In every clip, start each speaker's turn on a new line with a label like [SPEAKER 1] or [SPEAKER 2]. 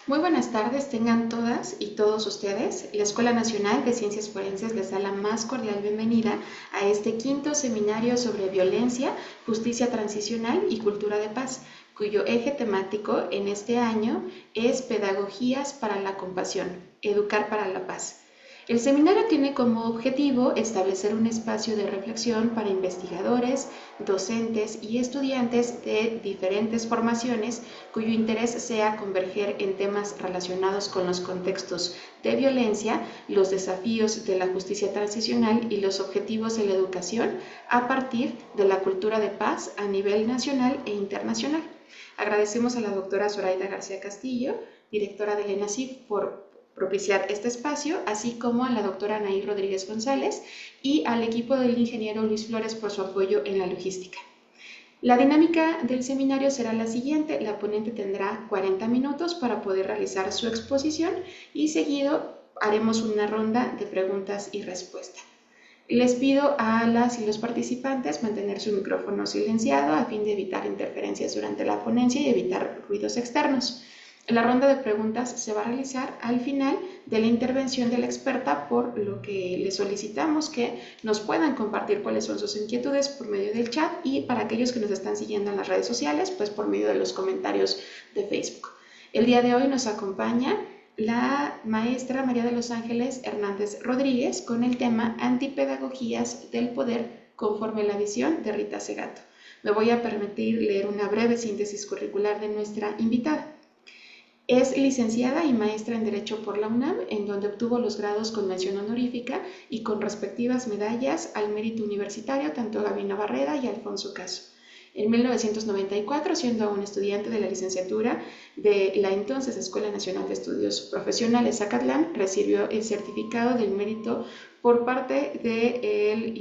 [SPEAKER 1] Muy buenas tardes, tengan todas y todos ustedes. La Escuela Nacional de Ciencias Forenses les da la más cordial bienvenida a este quinto seminario sobre violencia, justicia transicional y cultura de paz, cuyo eje temático en este año es Pedagogías para la Compasión, Educar para la Paz. El seminario tiene como objetivo establecer un espacio de reflexión para investigadores, docentes y estudiantes de diferentes formaciones cuyo interés sea converger en temas relacionados con los contextos de violencia, los desafíos de la justicia transicional y los objetivos de la educación a partir de la cultura de paz a nivel nacional e internacional. Agradecemos a la doctora Zoraida García Castillo, directora del ENACIF, por propiciar este espacio, así como a la doctora Anaí Rodríguez González y al equipo del ingeniero Luis Flores por su apoyo en la logística. La dinámica del seminario será la siguiente. La ponente tendrá 40 minutos para poder realizar su exposición y seguido haremos una ronda de preguntas y respuestas. Les pido a las y los participantes mantener su micrófono silenciado a fin de evitar interferencias durante la ponencia y evitar ruidos externos. La ronda de preguntas se va a realizar al final de la intervención de la experta, por lo que les solicitamos que nos puedan compartir cuáles son sus inquietudes por medio del chat y para aquellos que nos están siguiendo en las redes sociales, pues por medio de los comentarios de Facebook. El día de hoy nos acompaña la maestra María de los Ángeles Hernández Rodríguez con el tema Antipedagogías del Poder conforme la visión de Rita Segato. Me voy a permitir leer una breve síntesis curricular de nuestra invitada. Es licenciada y maestra en Derecho por la UNAM, en donde obtuvo los grados con mención honorífica y con respectivas medallas al mérito universitario, tanto Gabino Barreda y Alfonso Caso. En 1994, siendo aún estudiante de la licenciatura de la entonces Escuela Nacional de Estudios Profesionales Zacatlán, recibió el certificado del mérito por parte del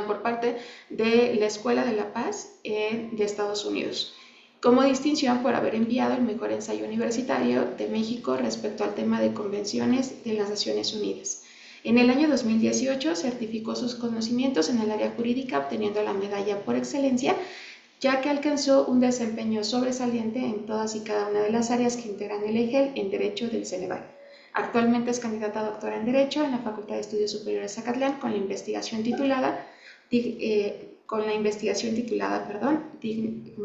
[SPEAKER 1] por parte de la Escuela de la Paz de Estados Unidos, como distinción por haber enviado el mejor ensayo universitario de México respecto al tema de convenciones de las Naciones Unidas. En el año 2018 certificó sus conocimientos en el área jurídica obteniendo la medalla por excelencia, ya que alcanzó un desempeño sobresaliente en todas y cada una de las áreas que integran el eje en Derecho del Ceneval. Actualmente es candidata a doctora en Derecho en la Facultad de Estudios Superiores Zacatlán con la investigación titulada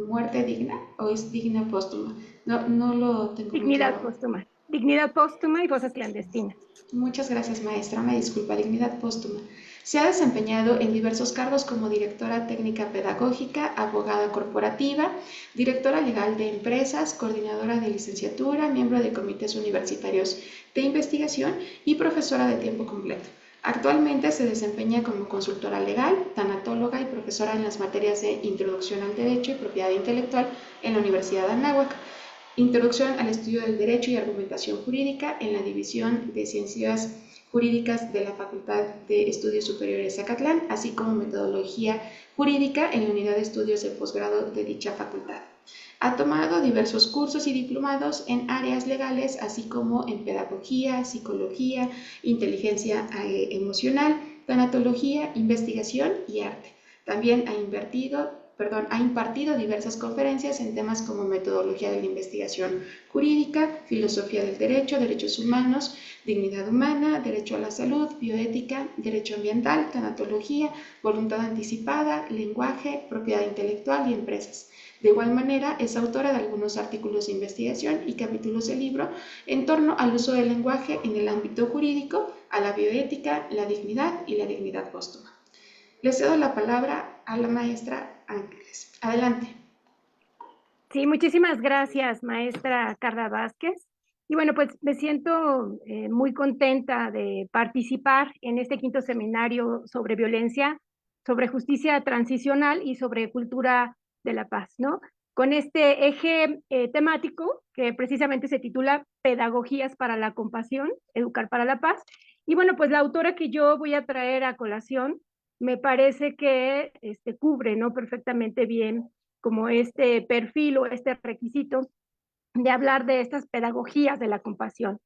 [SPEAKER 1] Muerte digna o es digna póstuma. No, no lo tengo muy claro.
[SPEAKER 2] Dignidad póstuma y fosas clandestinas.
[SPEAKER 1] Muchas gracias, maestra. Me disculpa, dignidad póstuma. Se ha desempeñado en diversos cargos como directora técnica pedagógica, abogada corporativa, directora legal de empresas, coordinadora de licenciatura, miembro de comités universitarios de investigación y profesora de tiempo completo. Actualmente se desempeña como consultora legal, tanatóloga y profesora en las materias de Introducción al Derecho y Propiedad Intelectual en la Universidad de Anáhuac. Introducción al estudio del derecho y argumentación jurídica en la División de Ciencias Jurídicas de la Facultad de Estudios Superiores Zacatlán, así como metodología jurídica en la unidad de estudios de posgrado de dicha facultad. Ha tomado diversos cursos y diplomados en áreas legales, así como en pedagogía, psicología, inteligencia emocional, tanatología, investigación y arte. También ha impartido diversas conferencias en temas como metodología de la investigación jurídica, filosofía del derecho, derechos humanos, dignidad humana, derecho a la salud, bioética, derecho ambiental, tanatología, voluntad anticipada, lenguaje, propiedad intelectual y empresas. De igual manera, es autora de algunos artículos de investigación y capítulos de libro en torno al uso del lenguaje en el ámbito jurídico, a la bioética, la dignidad y la dignidad póstuma. Le cedo la palabra a la maestra Ángeles. Adelante.
[SPEAKER 2] Sí, muchísimas gracias, maestra Carla Vázquez. Y bueno, pues me siento muy contenta de participar en este quinto seminario sobre violencia, sobre justicia transicional y sobre cultura de la paz, ¿no? Con este eje temático que precisamente se titula Pedagogías para la compasión, educar para la paz. Y bueno, pues la autora que yo voy a traer a colación me parece que cubre, ¿no?, perfectamente bien como este perfil o este requisito de hablar de estas pedagogías de la compasión.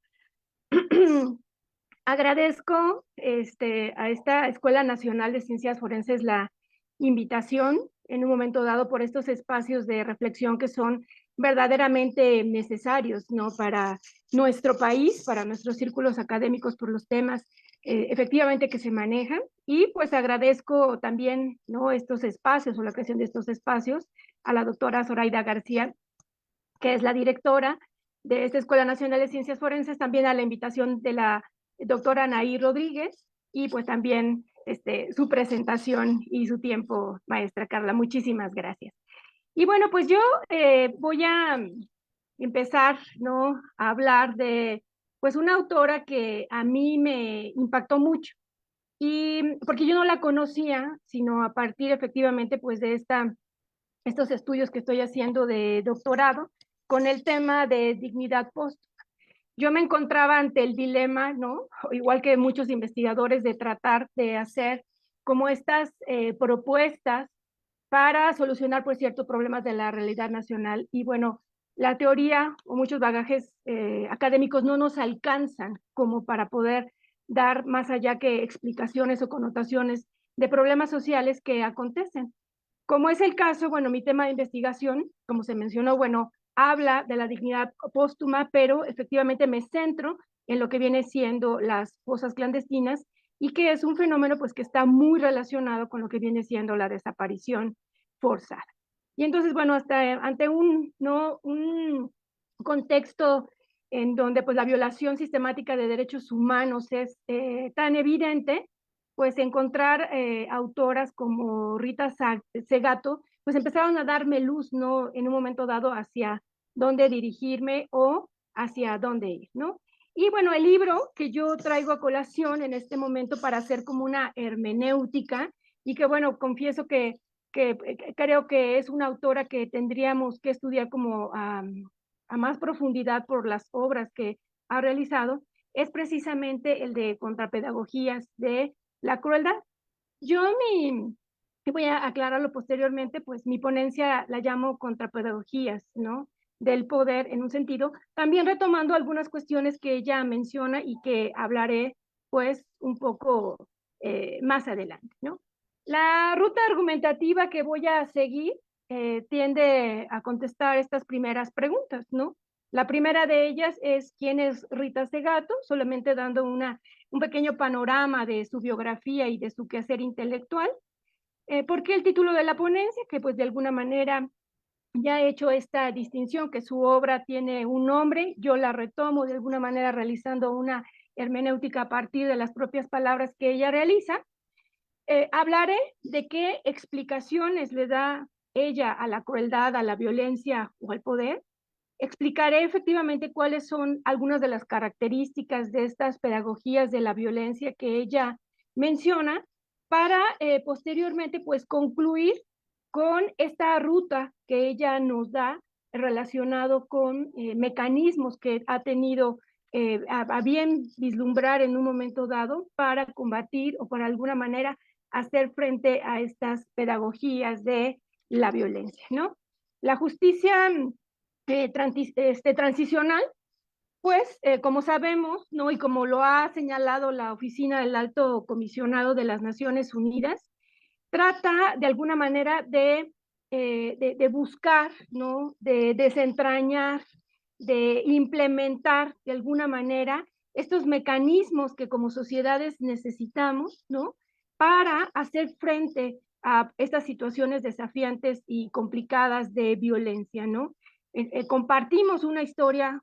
[SPEAKER 2] Agradezco a esta Escuela Nacional de Ciencias Forenses la invitación en un momento dado por estos espacios de reflexión que son verdaderamente necesarios, ¿no? Para nuestro país, para nuestros círculos académicos por los temas efectivamente que se manejan. Y pues agradezco también, ¿no? Estos espacios o la creación de estos espacios a la doctora Zoraida García, que es la directora de esta Escuela Nacional de Ciencias Forenses, también a la invitación de la doctora Anaí Rodríguez y pues también su presentación y su tiempo, maestra Carla. Muchísimas gracias. Y bueno, pues yo voy a empezar, ¿no? A hablar de pues una autora que a mí me impactó mucho y porque yo no la conocía, sino a partir efectivamente pues de estos estudios que estoy haciendo de doctorado con el tema de dignidad póstuma. Yo me encontraba ante el dilema, ¿no? Igual que muchos investigadores, de tratar de hacer como estas propuestas para solucionar, pues, ciertos problemas de la realidad nacional. Y bueno, la teoría o muchos bagajes académicos no nos alcanzan como para poder dar más allá que explicaciones o connotaciones de problemas sociales que acontecen. Como es el caso, bueno, mi tema de investigación, como se mencionó, bueno, habla de la dignidad póstuma, pero efectivamente me centro en lo que viene siendo las fosas clandestinas y que es un fenómeno pues que está muy relacionado con lo que viene siendo la desaparición forzada. Y entonces, bueno, hasta ante ¿no? un contexto en donde pues la violación sistemática de derechos humanos es tan evidente, pues encontrar autoras como Rita Segato, pues empezaron a darme luz, ¿no? En un momento dado hacia dónde dirigirme o hacia dónde ir, ¿no? Y bueno, el libro que yo traigo a colación en este momento para hacer como una hermenéutica y que bueno, confieso que creo que es una autora que tendríamos que estudiar como a más profundidad por las obras que ha realizado, es precisamente el de Contrapedagogías de la crueldad. Yo y voy a aclararlo posteriormente, pues mi ponencia la llamo Contrapedagogías, ¿no? Del poder en un sentido, también retomando algunas cuestiones que ella menciona y que hablaré pues un poco más adelante, ¿no? La ruta argumentativa que voy a seguir tiende a contestar estas primeras preguntas, ¿no? La primera de ellas es ¿quién es Rita Segato? Solamente dando un pequeño panorama de su biografía y de su quehacer intelectual. ¿Por qué el título de la ponencia? Que pues de alguna manera ya he hecho esta distinción, que su obra tiene un nombre, yo la retomo de alguna manera realizando una hermenéutica a partir de las propias palabras que ella realiza. Hablaré de qué explicaciones le da ella a la crueldad, a la violencia o al poder. Explicaré efectivamente cuáles son algunas de las características de estas pedagogías de la violencia que ella menciona para posteriormente pues concluir con esta ruta que ella nos da relacionado con mecanismos que ha tenido a bien vislumbrar en un momento dado para combatir o para alguna manera hacer frente a estas pedagogías de la violencia, ¿no? La justicia transicional, pues, como sabemos, ¿no? Y como lo ha señalado la Oficina del Alto Comisionado de las Naciones Unidas, trata de alguna manera de buscar, ¿no? De desentrañar, de implementar de alguna manera estos mecanismos que como sociedades necesitamos, ¿no? Para hacer frente a estas situaciones desafiantes y complicadas de violencia, ¿no? Compartimos una historia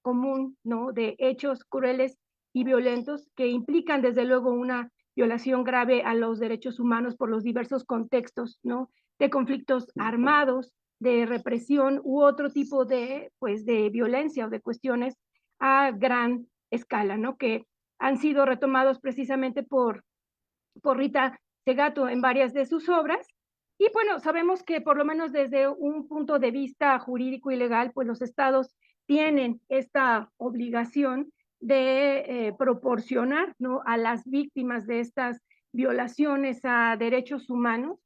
[SPEAKER 2] común, ¿no? De hechos crueles y violentos que implican desde luego una violación grave a los derechos humanos por los diversos contextos, ¿no? De conflictos armados, de represión u otro tipo de, pues, de violencia o de cuestiones a gran escala, ¿no? Que han sido retomados precisamente por Rita Segato en varias de sus obras. Y bueno, sabemos que por lo menos desde un punto de vista jurídico y legal, pues los estados tienen esta obligación de proporcionar, ¿no? A las víctimas de estas violaciones a derechos humanos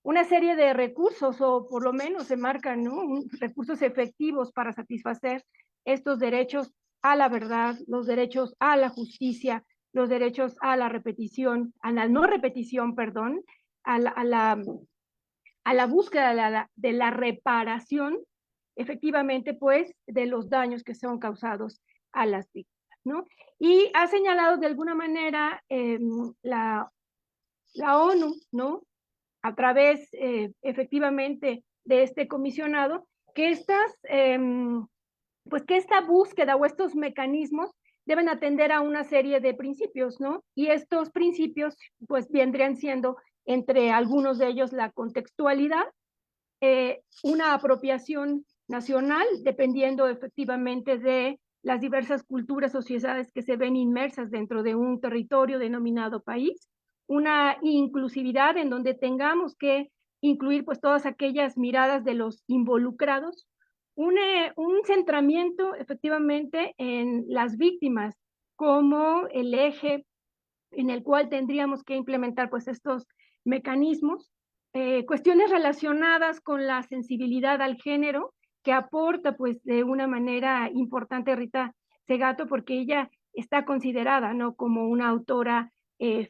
[SPEAKER 2] una serie de recursos, o por lo menos se marcan, ¿no? Recursos efectivos para satisfacer estos derechos a la verdad, los derechos a la justicia, los derechos a la repetición, a la no repetición, perdón, a la búsqueda de la reparación efectivamente pues de los daños que son causados a las víctimas, ¿no? Y ha señalado de alguna manera la ONU, ¿no? A través efectivamente de este comisionado, que pues que esta búsqueda o estos mecanismos deben atender a una serie de principios, ¿no? Y estos principios, pues, vendrían siendo, entre algunos de ellos, la contextualidad, una apropiación nacional, dependiendo efectivamente de las diversas culturas, sociedades que se ven inmersas dentro de un territorio denominado país, una inclusividad en donde tengamos que incluir pues todas aquellas miradas de los involucrados, un centramiento efectivamente en las víctimas como el eje en el cual tendríamos que implementar pues estos mecanismos, cuestiones relacionadas con la sensibilidad al género que aporta pues de una manera importante Rita Segato porque ella está considerada no como una autora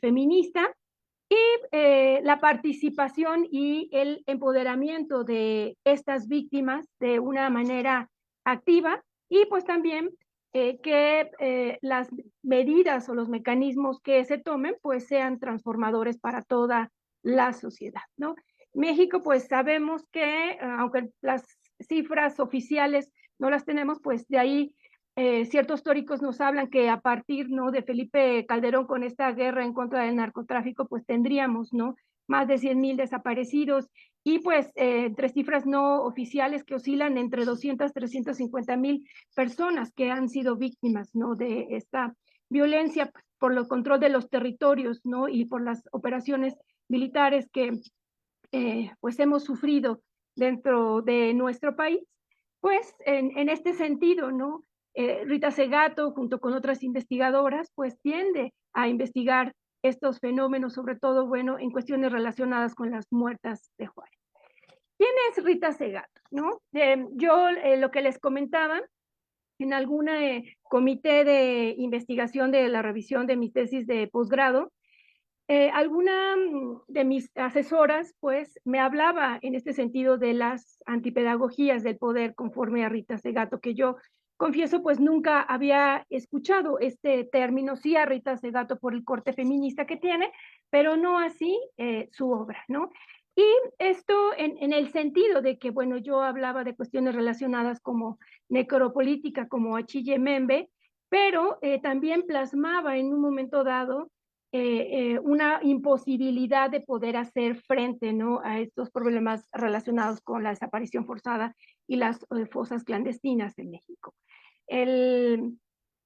[SPEAKER 2] feminista y la participación y el empoderamiento de estas víctimas de una manera activa y pues también que las medidas o los mecanismos que se tomen pues sean transformadores para toda la sociedad, ¿no? México pues sabemos que aunque las cifras oficiales no las tenemos, pues de ahí ciertos históricos nos hablan que a partir ¿no? de Felipe Calderón con esta guerra en contra del narcotráfico, pues tendríamos ¿no? más de 100,000 desaparecidos y pues entre cifras no oficiales que oscilan entre 200, 350,000 personas que han sido víctimas ¿no? de esta violencia por el control de los territorios ¿no? y por las operaciones militares que pues hemos sufrido dentro de nuestro país. Pues en este sentido, ¿no? Rita Segato, junto con otras investigadoras, pues tiende a investigar estos fenómenos, sobre todo, bueno, en cuestiones relacionadas con las muertas de Juárez. ¿Quién es Rita Segato? ¿No? Yo lo que les comentaba, en algún comité de investigación de la revisión de mi tesis de posgrado, alguna de mis asesoras, pues, me hablaba en este sentido de las antipedagogías del poder conforme a Rita Segato, que yo confieso, pues, nunca había escuchado este término, sí a Rita Segato por el corte feminista que tiene, pero no así su obra, ¿no? Y esto en el sentido de que, bueno, yo hablaba de cuestiones relacionadas como necropolítica, como Achille Membe, pero también plasmaba en un momento dado una imposibilidad de poder hacer frente ¿no? a estos problemas relacionados con la desaparición forzada y las fosas clandestinas en México. En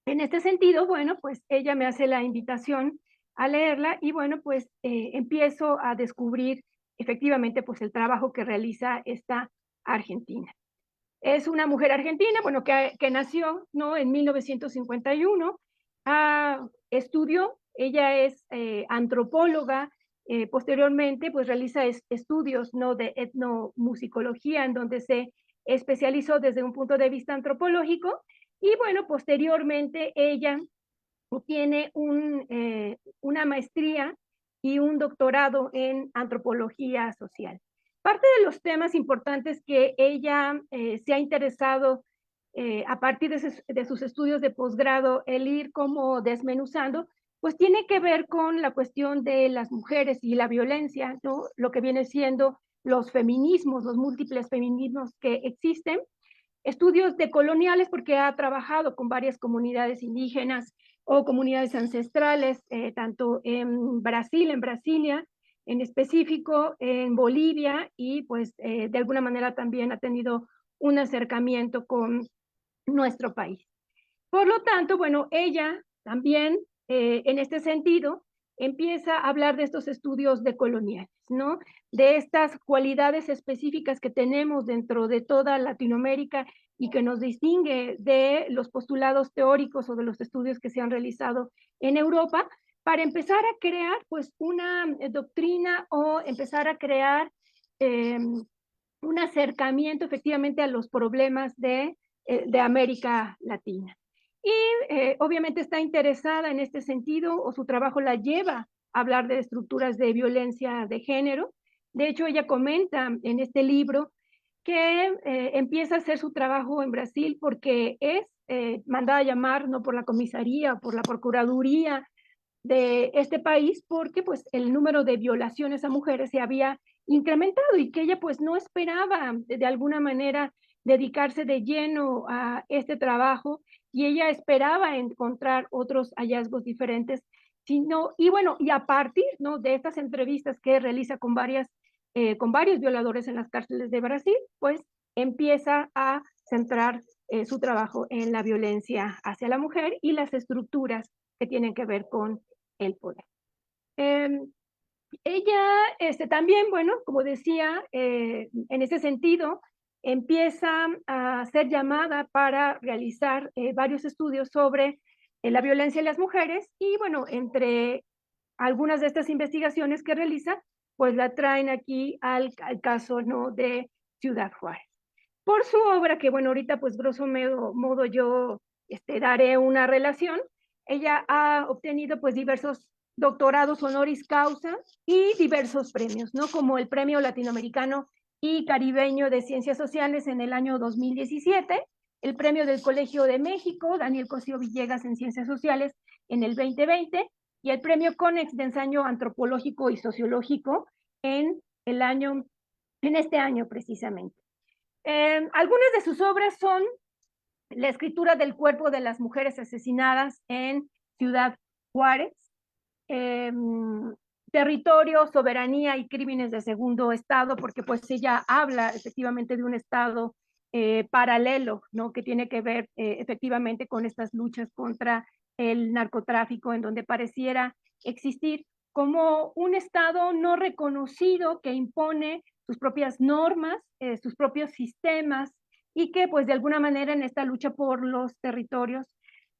[SPEAKER 2] este sentido, bueno, pues ella me hace la invitación a leerla y bueno, pues empiezo a descubrir efectivamente pues el trabajo que realiza esta argentina. Es una mujer argentina, bueno, que nació ¿no? en 1951, estudió, ella es antropóloga, posteriormente pues realiza estudios ¿no? de etnomusicología en donde se especializó desde un punto de vista antropológico y bueno, posteriormente ella obtiene una maestría y un doctorado en antropología social. Parte de los temas importantes que ella se ha interesado a partir de sus estudios de posgrado, el ir como desmenuzando, pues tiene que ver con la cuestión de las mujeres y la violencia, ¿no? Lo que viene siendo los feminismos, los múltiples feminismos que existen, estudios decoloniales porque ha trabajado con varias comunidades indígenas o comunidades ancestrales, tanto en Brasil, en Brasilia, en específico en Bolivia y pues de alguna manera también ha tenido un acercamiento con nuestro país. Por lo tanto, bueno, ella también en este sentido empieza a hablar de estos estudios decoloniales, ¿no? De estas cualidades específicas que tenemos dentro de toda Latinoamérica y que nos distingue de los postulados teóricos o de los estudios que se han realizado en Europa, para empezar a crear pues una doctrina o empezar a crear un acercamiento efectivamente a los problemas de América Latina. Y obviamente está interesada en este sentido o su trabajo la lleva a hablar de estructuras de violencia de género. De hecho, ella comenta en este libro que empieza a hacer su trabajo en Brasil porque es mandada a llamar no por la comisaría, por la procuraduría de este país, porque pues el número de violaciones a mujeres se había incrementado y que ella pues no esperaba de alguna manera dedicarse de lleno a este trabajo y ella esperaba encontrar otros hallazgos diferentes, sino, y bueno, y a partir, ¿no?, de estas entrevistas que realiza con varios violadores en las cárceles de Brasil, pues empieza a centrar su trabajo en la violencia hacia la mujer y las estructuras que tienen que ver con el poder. Eh, ella también, bueno, como decía, en ese sentido, empieza a ser llamada para realizar varios estudios sobre la violencia en las mujeres y, bueno, entre algunas de estas investigaciones que realiza, pues la traen aquí al caso, ¿no?, de Ciudad Juárez. Por su obra, que bueno, ahorita pues grosso modo yo daré una relación, ella ha obtenido pues diversos doctorados honoris causa y diversos premios, ¿no? Como el Premio Latinoamericano y Caribeño de Ciencias Sociales en el año 2017, el Premio del Colegio de México, Daniel Cosío Villegas en Ciencias Sociales en el 2020, y el Premio Conex de Ensayo Antropológico y Sociológico en este año precisamente. Algunas de sus obras son la escritura del cuerpo de las mujeres asesinadas en Ciudad Juárez, eh, territorio, soberanía y crímenes de segundo estado, porque pues ella habla efectivamente de un estado paralelo, ¿no?, que tiene que ver efectivamente con estas luchas contra el narcotráfico, en donde pareciera existir como un estado no reconocido que impone sus propias normas, sus propios sistemas, y que pues de alguna manera en esta lucha por los territorios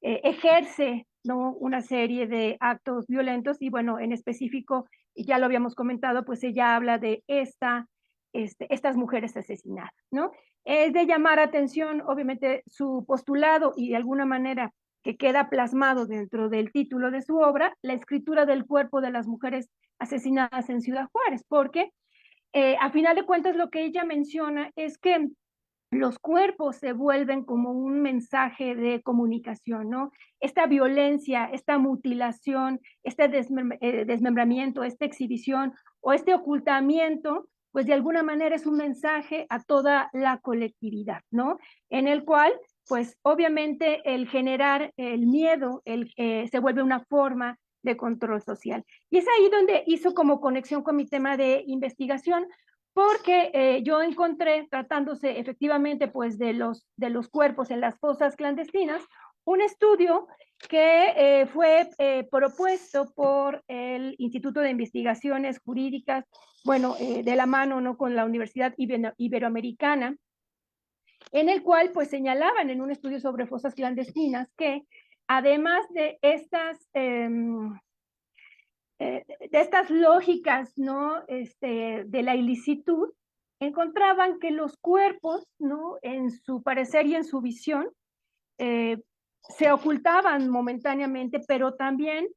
[SPEAKER 2] ejerce, ¿no?, una serie de actos violentos. Y bueno, en específico, ya lo habíamos comentado, pues ella habla de estas mujeres asesinadas, ¿no? Es de llamar atención, obviamente, su postulado y de alguna manera que queda plasmado dentro del título de su obra, la escritura del cuerpo de las mujeres asesinadas en Ciudad Juárez, porque a final de cuentas lo que ella menciona es que los cuerpos se vuelven como un mensaje de comunicación, ¿no? Esta violencia, esta mutilación, este desmembramiento, esta exhibición o este ocultamiento, pues de alguna manera es un mensaje a toda la colectividad, ¿no? En el cual, pues obviamente el generar el miedo se vuelve una forma de control social. Y es ahí donde hizo como conexión con mi tema de investigación, porque yo encontré, tratándose efectivamente pues de los cuerpos en las fosas clandestinas, un estudio que fue propuesto por el Instituto de Investigaciones Jurídicas, bueno, de la mano, ¿no?, con la Universidad Iberoamericana, en el cual pues señalaban en un estudio sobre fosas clandestinas que además de estas lógicas, ¿no?, de la ilicitud, encontraban que los cuerpos, ¿no?, en su parecer y en su visión, eh, se ocultaban momentáneamente, pero también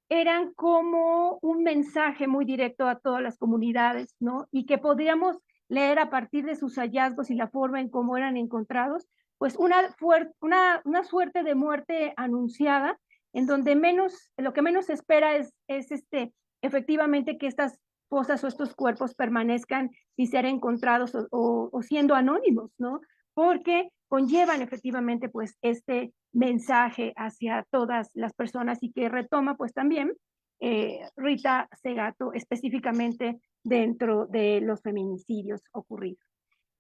[SPEAKER 2] eran como un mensaje muy directo a todas las comunidades, ¿no? Y que podríamos leer a partir de sus hallazgos y la forma en cómo eran encontrados, pues una suerte de muerte anunciada, en donde lo que menos se espera es efectivamente que estas fosas o estos cuerpos permanezcan sin ser encontrados o siendo anónimos, ¿no? Porque conllevan efectivamente pues este mensaje hacia todas las personas y que retoma pues también Rita Segato específicamente dentro de los feminicidios ocurridos.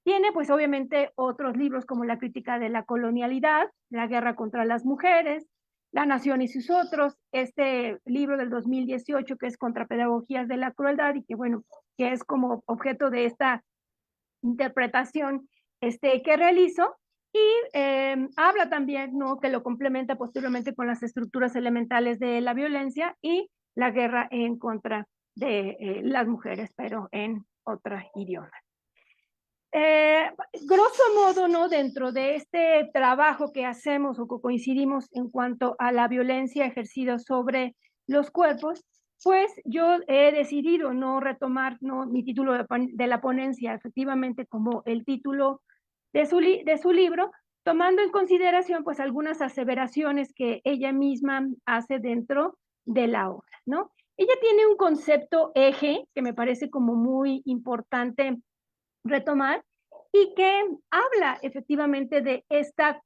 [SPEAKER 2] Tiene pues obviamente otros libros como La crítica de la colonialidad, La guerra contra las mujeres, La nación y sus otros, este libro del 2018 que es Contrapedagogías de la crueldad y que bueno, que es como objeto de esta interpretación que realizo, y habla también, ¿no?, que lo complementa posteriormente con las estructuras elementales de la violencia y la guerra en contra de las mujeres, pero en otro idioma. Grosso modo, ¿no?, dentro de este trabajo que hacemos o que coincidimos en cuanto a la violencia ejercida sobre los cuerpos, pues yo he decidido no retomar, ¿no?, mi título de la ponencia efectivamente como el título de su libro, tomando en consideración pues algunas aseveraciones que ella misma hace dentro de la obra, ¿no? Ella tiene un concepto eje que me parece como muy importante retomar y que habla efectivamente de estas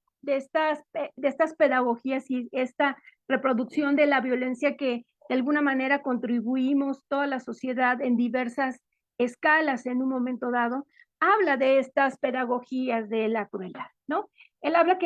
[SPEAKER 2] pedagogías y esta reproducción de la violencia que de alguna manera contribuimos toda la sociedad en diversas escalas en un momento dado, habla de estas pedagogías de la crueldad, ¿no? Ella habla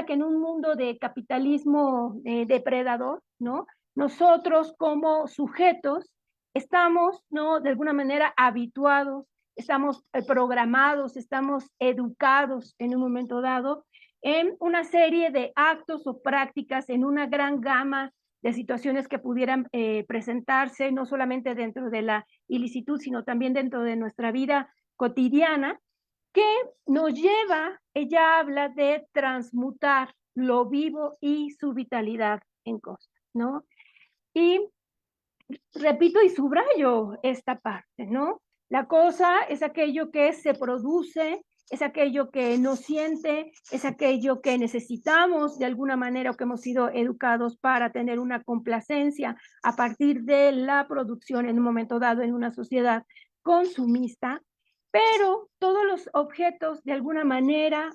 [SPEAKER 2] que en un mundo de capitalismo depredador, ¿no? Nosotros como sujetos estamos, ¿no?, de alguna manera habituados, estamos programados, estamos educados en un momento dado en una serie de actos o prácticas en una gran gama de situaciones que pudieran presentarse, no solamente dentro de la ilicitud, sino también dentro de nuestra vida cotidiana, que nos lleva, ella habla de transmutar lo vivo y su vitalidad en cosas, ¿no? Y repito y subrayo esta parte, ¿no? La cosa es aquello que se produce, es aquello que nos siente, es aquello que necesitamos de alguna manera o que hemos sido educados para tener una complacencia a partir de la producción en un momento dado en una sociedad consumista, pero todos los objetos de alguna manera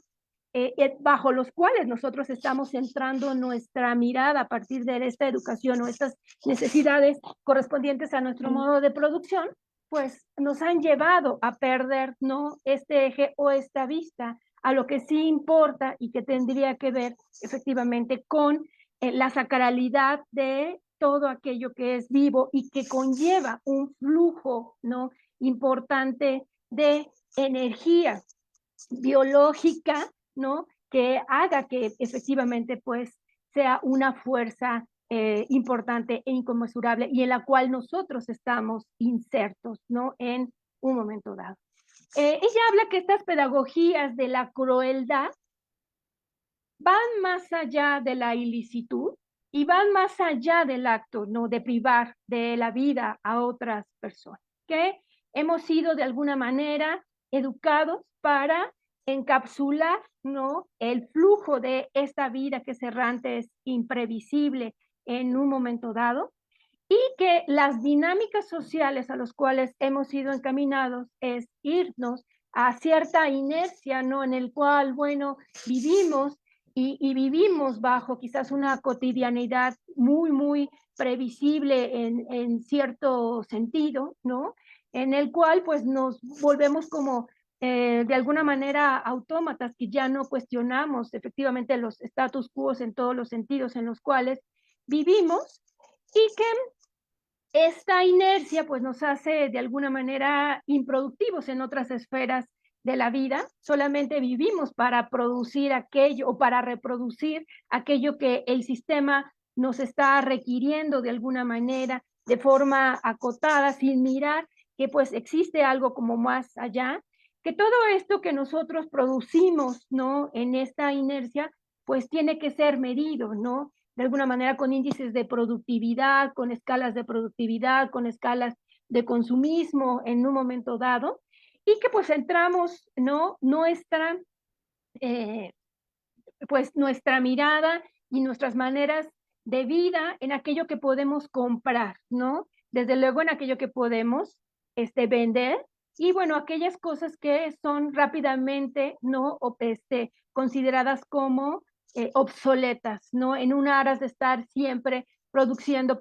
[SPEAKER 2] bajo los cuales nosotros estamos centrando nuestra mirada a partir de esta educación o estas necesidades correspondientes a nuestro modo de producción, pues nos han llevado a perder, ¿no?, este eje o esta vista a lo que sí importa y que tendría que ver efectivamente con la sacralidad de todo aquello que es vivo y que conlleva un flujo, ¿no?, importante de energía biológica, ¿no?, que haga que efectivamente pues sea una fuerza importante e inconmensurable y en la cual nosotros estamos insertos, ¿no?, en un momento dado. Ella habla que estas pedagogías de la crueldad van más allá de la ilicitud y van más allá del acto, ¿no?, de privar de la vida a otras personas, que hemos sido de alguna manera educados para encapsular, ¿no?, el flujo de esta vida que es errante, es imprevisible en un momento dado, y que las dinámicas sociales a los cuales hemos sido encaminados es irnos a cierta inercia, ¿no?, en el cual, bueno, vivimos y vivimos bajo quizás una cotidianidad muy, muy previsible en cierto sentido, ¿no?, en el cual pues nos volvemos como de alguna manera autómatas que ya no cuestionamos efectivamente los status quo en todos los sentidos en los cuales vivimos y que esta inercia pues nos hace de alguna manera improductivos en otras esferas de la vida, solamente vivimos para producir aquello o para reproducir aquello que el sistema nos está requiriendo de alguna manera, de forma acotada, sin mirar que pues existe algo como más allá, que todo esto que nosotros producimos, ¿no?, en esta inercia, pues tiene que ser medido, ¿no?, de alguna manera con índices de productividad, con escalas de productividad, con escalas de consumismo en un momento dado, y que pues centramos, ¿no?, eh, nuestra mirada y nuestras maneras de vida en aquello que podemos comprar, ¿no? Desde luego en aquello que podemos vender y bueno, aquellas cosas que son rápidamente, ¿no?, consideradas como obsoletas, ¿no? En un aras de estar siempre produciendo,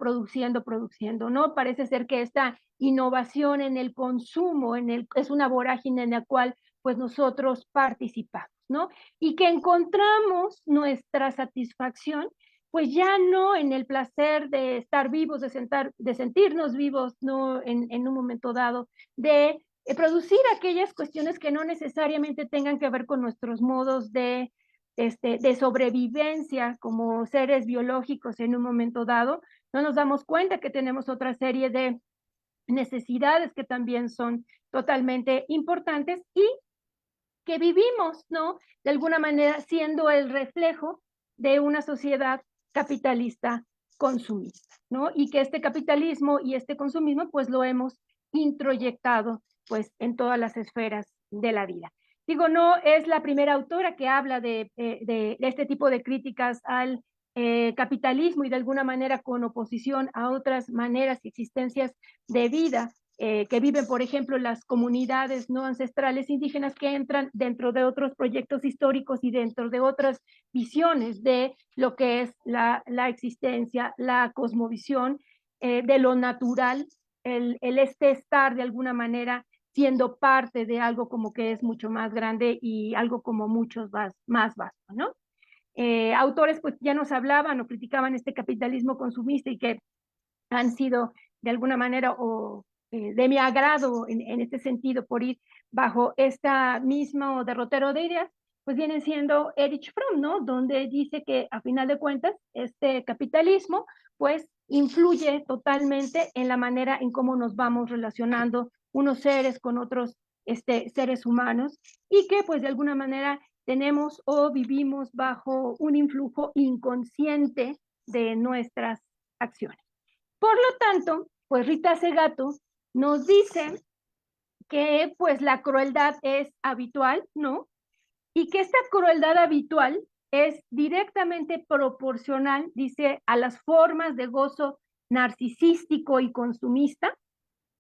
[SPEAKER 2] ¿no? Parece ser que esta innovación en el consumo, es una vorágine en la cual pues nosotros participamos, ¿no? Y que encontramos nuestra satisfacción, pues ya no en el placer de estar vivos, de sentirnos vivos, ¿no?, en un momento dado, de producir aquellas cuestiones que no necesariamente tengan que ver con nuestros modos de sobrevivencia como seres biológicos en un momento dado, no nos damos cuenta que tenemos otra serie de necesidades que también son totalmente importantes y que vivimos, ¿no?, de alguna manera siendo el reflejo de una sociedad capitalista consumista, ¿no? Y que este capitalismo y este consumismo pues lo hemos introyectado pues en todas las esferas de la vida. Digo, no es la primera autora que habla de este tipo de críticas al capitalismo y de alguna manera con oposición a otras maneras y existencias de vida que viven, por ejemplo, las comunidades no ancestrales indígenas que entran dentro de otros proyectos históricos y dentro de otras visiones de lo que es la existencia, la cosmovisión, de lo natural, el estar de alguna manera siendo parte de algo como que es mucho más grande y algo como muchos más vasto, ¿no? Autores pues ya nos hablaban o criticaban este capitalismo consumista y que han sido de alguna manera o de mi agrado en este sentido por ir bajo esta mismo derrotero de ideas, pues viene siendo Erich Fromm, ¿no? Donde dice que a final de cuentas este capitalismo pues influye totalmente en la manera en cómo nos vamos relacionando unos seres con otros seres humanos y que pues de alguna manera tenemos o vivimos bajo un influjo inconsciente de nuestras acciones. Por lo tanto, pues Rita Segato nos dice que pues la crueldad es habitual, ¿no? Y que esta crueldad habitual es directamente proporcional, dice, a las formas de gozo narcisístico y consumista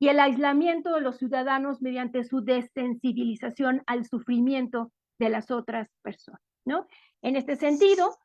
[SPEAKER 2] y el aislamiento de los ciudadanos mediante su desensibilización al sufrimiento de las otras personas, ¿no? En este sentido,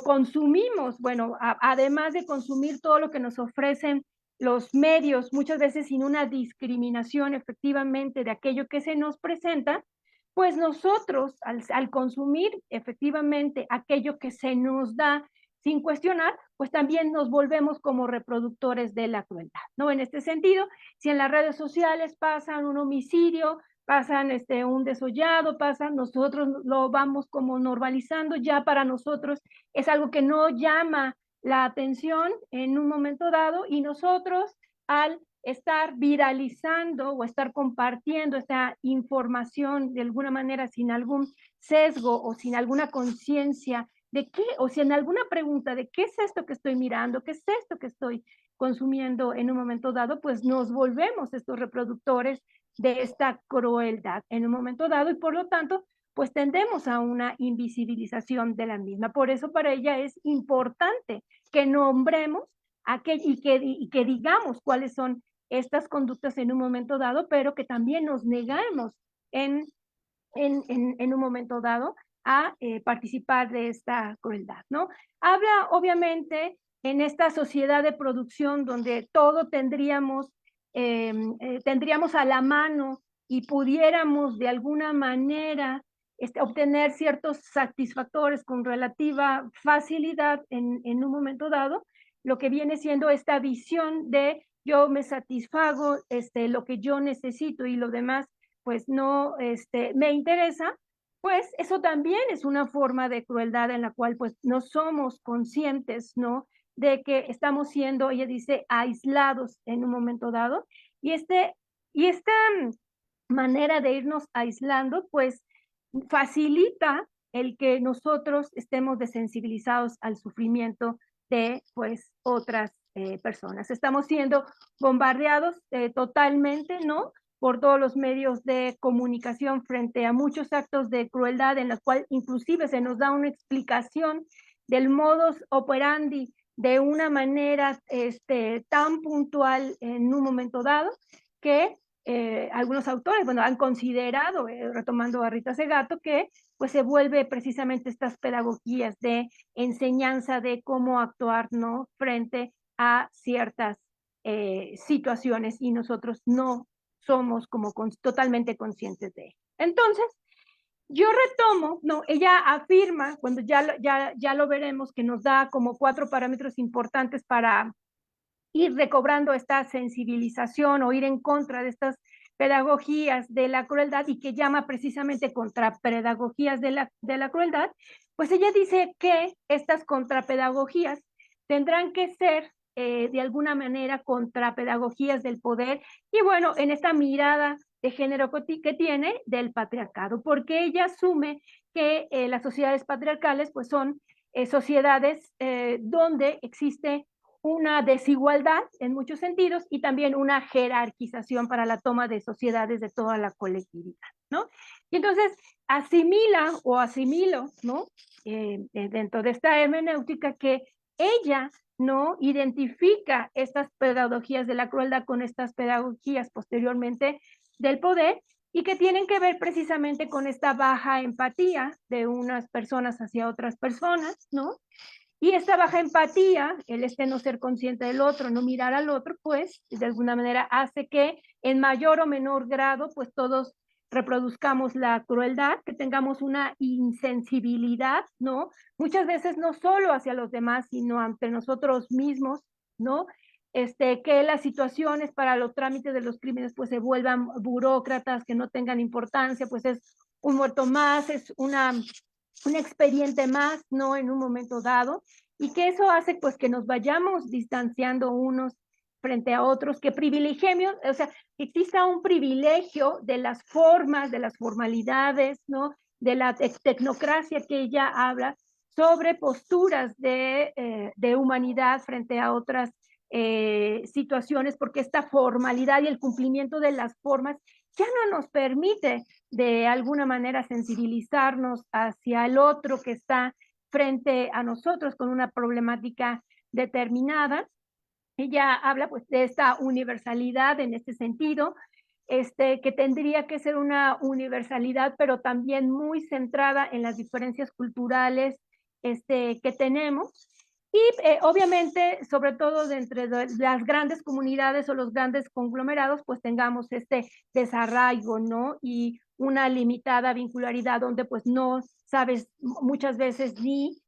[SPEAKER 2] consumimos, bueno, además de consumir todo lo que nos ofrecen los medios, muchas veces sin una discriminación efectivamente de aquello que se nos presenta, pues nosotros al consumir efectivamente aquello que se nos da sin cuestionar, pues también nos volvemos como reproductores de la crueldad, ¿no? En este sentido, si en las redes sociales pasan un homicidio, pasan un desollado, pasan, nosotros lo vamos como normalizando, ya para nosotros es algo que no llama la atención en un momento dado y nosotros al estar viralizando o estar compartiendo esta información de alguna manera sin algún sesgo o sin alguna conciencia de qué, o si en alguna pregunta de qué es esto que estoy mirando, qué es esto que estoy consumiendo en un momento dado, pues nos volvemos estos reproductores de esta crueldad en un momento dado y por lo tanto, pues tendemos a una invisibilización de la misma. Por eso para ella es importante que nombremos y que digamos cuáles son estas conductas en un momento dado, pero que también nos negamos en un momento dado a participar de esta crueldad, ¿no? Habla, obviamente, en esta sociedad de producción donde todo tendríamos a la mano y pudiéramos de alguna manera obtener ciertos satisfactores con relativa facilidad en un momento dado, lo que viene siendo esta visión de yo me satisfago lo que yo necesito y lo demás pues no me interesa, pues eso también es una forma de crueldad en la cual pues no somos conscientes, ¿no? De que estamos siendo, ella dice, aislados en un momento dado. Y, y esta manera de irnos aislando, pues facilita el que nosotros estemos desensibilizados al sufrimiento de pues otras personas. Estamos siendo bombardeados totalmente, ¿no? Por todos los medios de comunicación frente a muchos actos de crueldad en los cuales inclusive se nos da una explicación del modus operandi de una manera tan puntual en un momento dado que algunos autores, bueno, han considerado, retomando a Rita Segato, que pues se vuelve precisamente estas pedagogías de enseñanza de cómo actuar, ¿no? Frente a ciertas situaciones y nosotros no somos como totalmente conscientes de ello. Entonces, yo retomo, no, ella afirma, cuando ya lo veremos, que nos da como 4 parámetros importantes para ir recobrando esta sensibilización o ir en contra de estas pedagogías de la crueldad y que llama precisamente contrapedagogías de la crueldad, pues ella dice que estas contrapedagogías tendrán que ser de alguna manera contrapedagogías del poder y bueno, en esta mirada de género que tiene del patriarcado, porque ella asume que las sociedades patriarcales pues son sociedades donde existe una desigualdad en muchos sentidos y también una jerarquización para la toma de sociedades de toda la colectividad, ¿no? Y entonces asimila o asimilo, ¿no? Dentro de esta hermenéutica que ella no identifica estas pedagogías de la crueldad con estas pedagogías posteriormente del poder y que tienen que ver precisamente con esta baja empatía de unas personas hacia otras personas, ¿no? Y esta baja empatía, el no ser consciente del otro, no mirar al otro, pues de alguna manera hace que en mayor o menor grado, pues todos reproduzcamos la crueldad, que tengamos una insensibilidad, ¿no? Muchas veces no solo hacia los demás, sino ante nosotros mismos, ¿no? Que las situaciones para los trámites de los crímenes pues se vuelvan burócratas, que no tengan importancia, pues es un muerto más, es un expediente más, ¿no? En un momento dado, y que eso hace pues que nos vayamos distanciando unos frente a otros, que privilegiemos, o sea, que exista un privilegio de las formas, de las formalidades, ¿no? De la tecnocracia que ella habla sobre posturas de humanidad frente a otras situaciones, porque esta formalidad y el cumplimiento de las formas ya no nos permite de alguna manera sensibilizarnos hacia el otro que está frente a nosotros con una problemática determinada. Ella habla pues de esta universalidad en este sentido, que tendría que ser una universalidad, pero también muy centrada en las diferencias culturales que tenemos. Y obviamente, sobre todo de entre las grandes comunidades o los grandes conglomerados, pues tengamos este desarraigo, ¿no? Y una limitada vincularidad donde pues no sabes muchas veces ni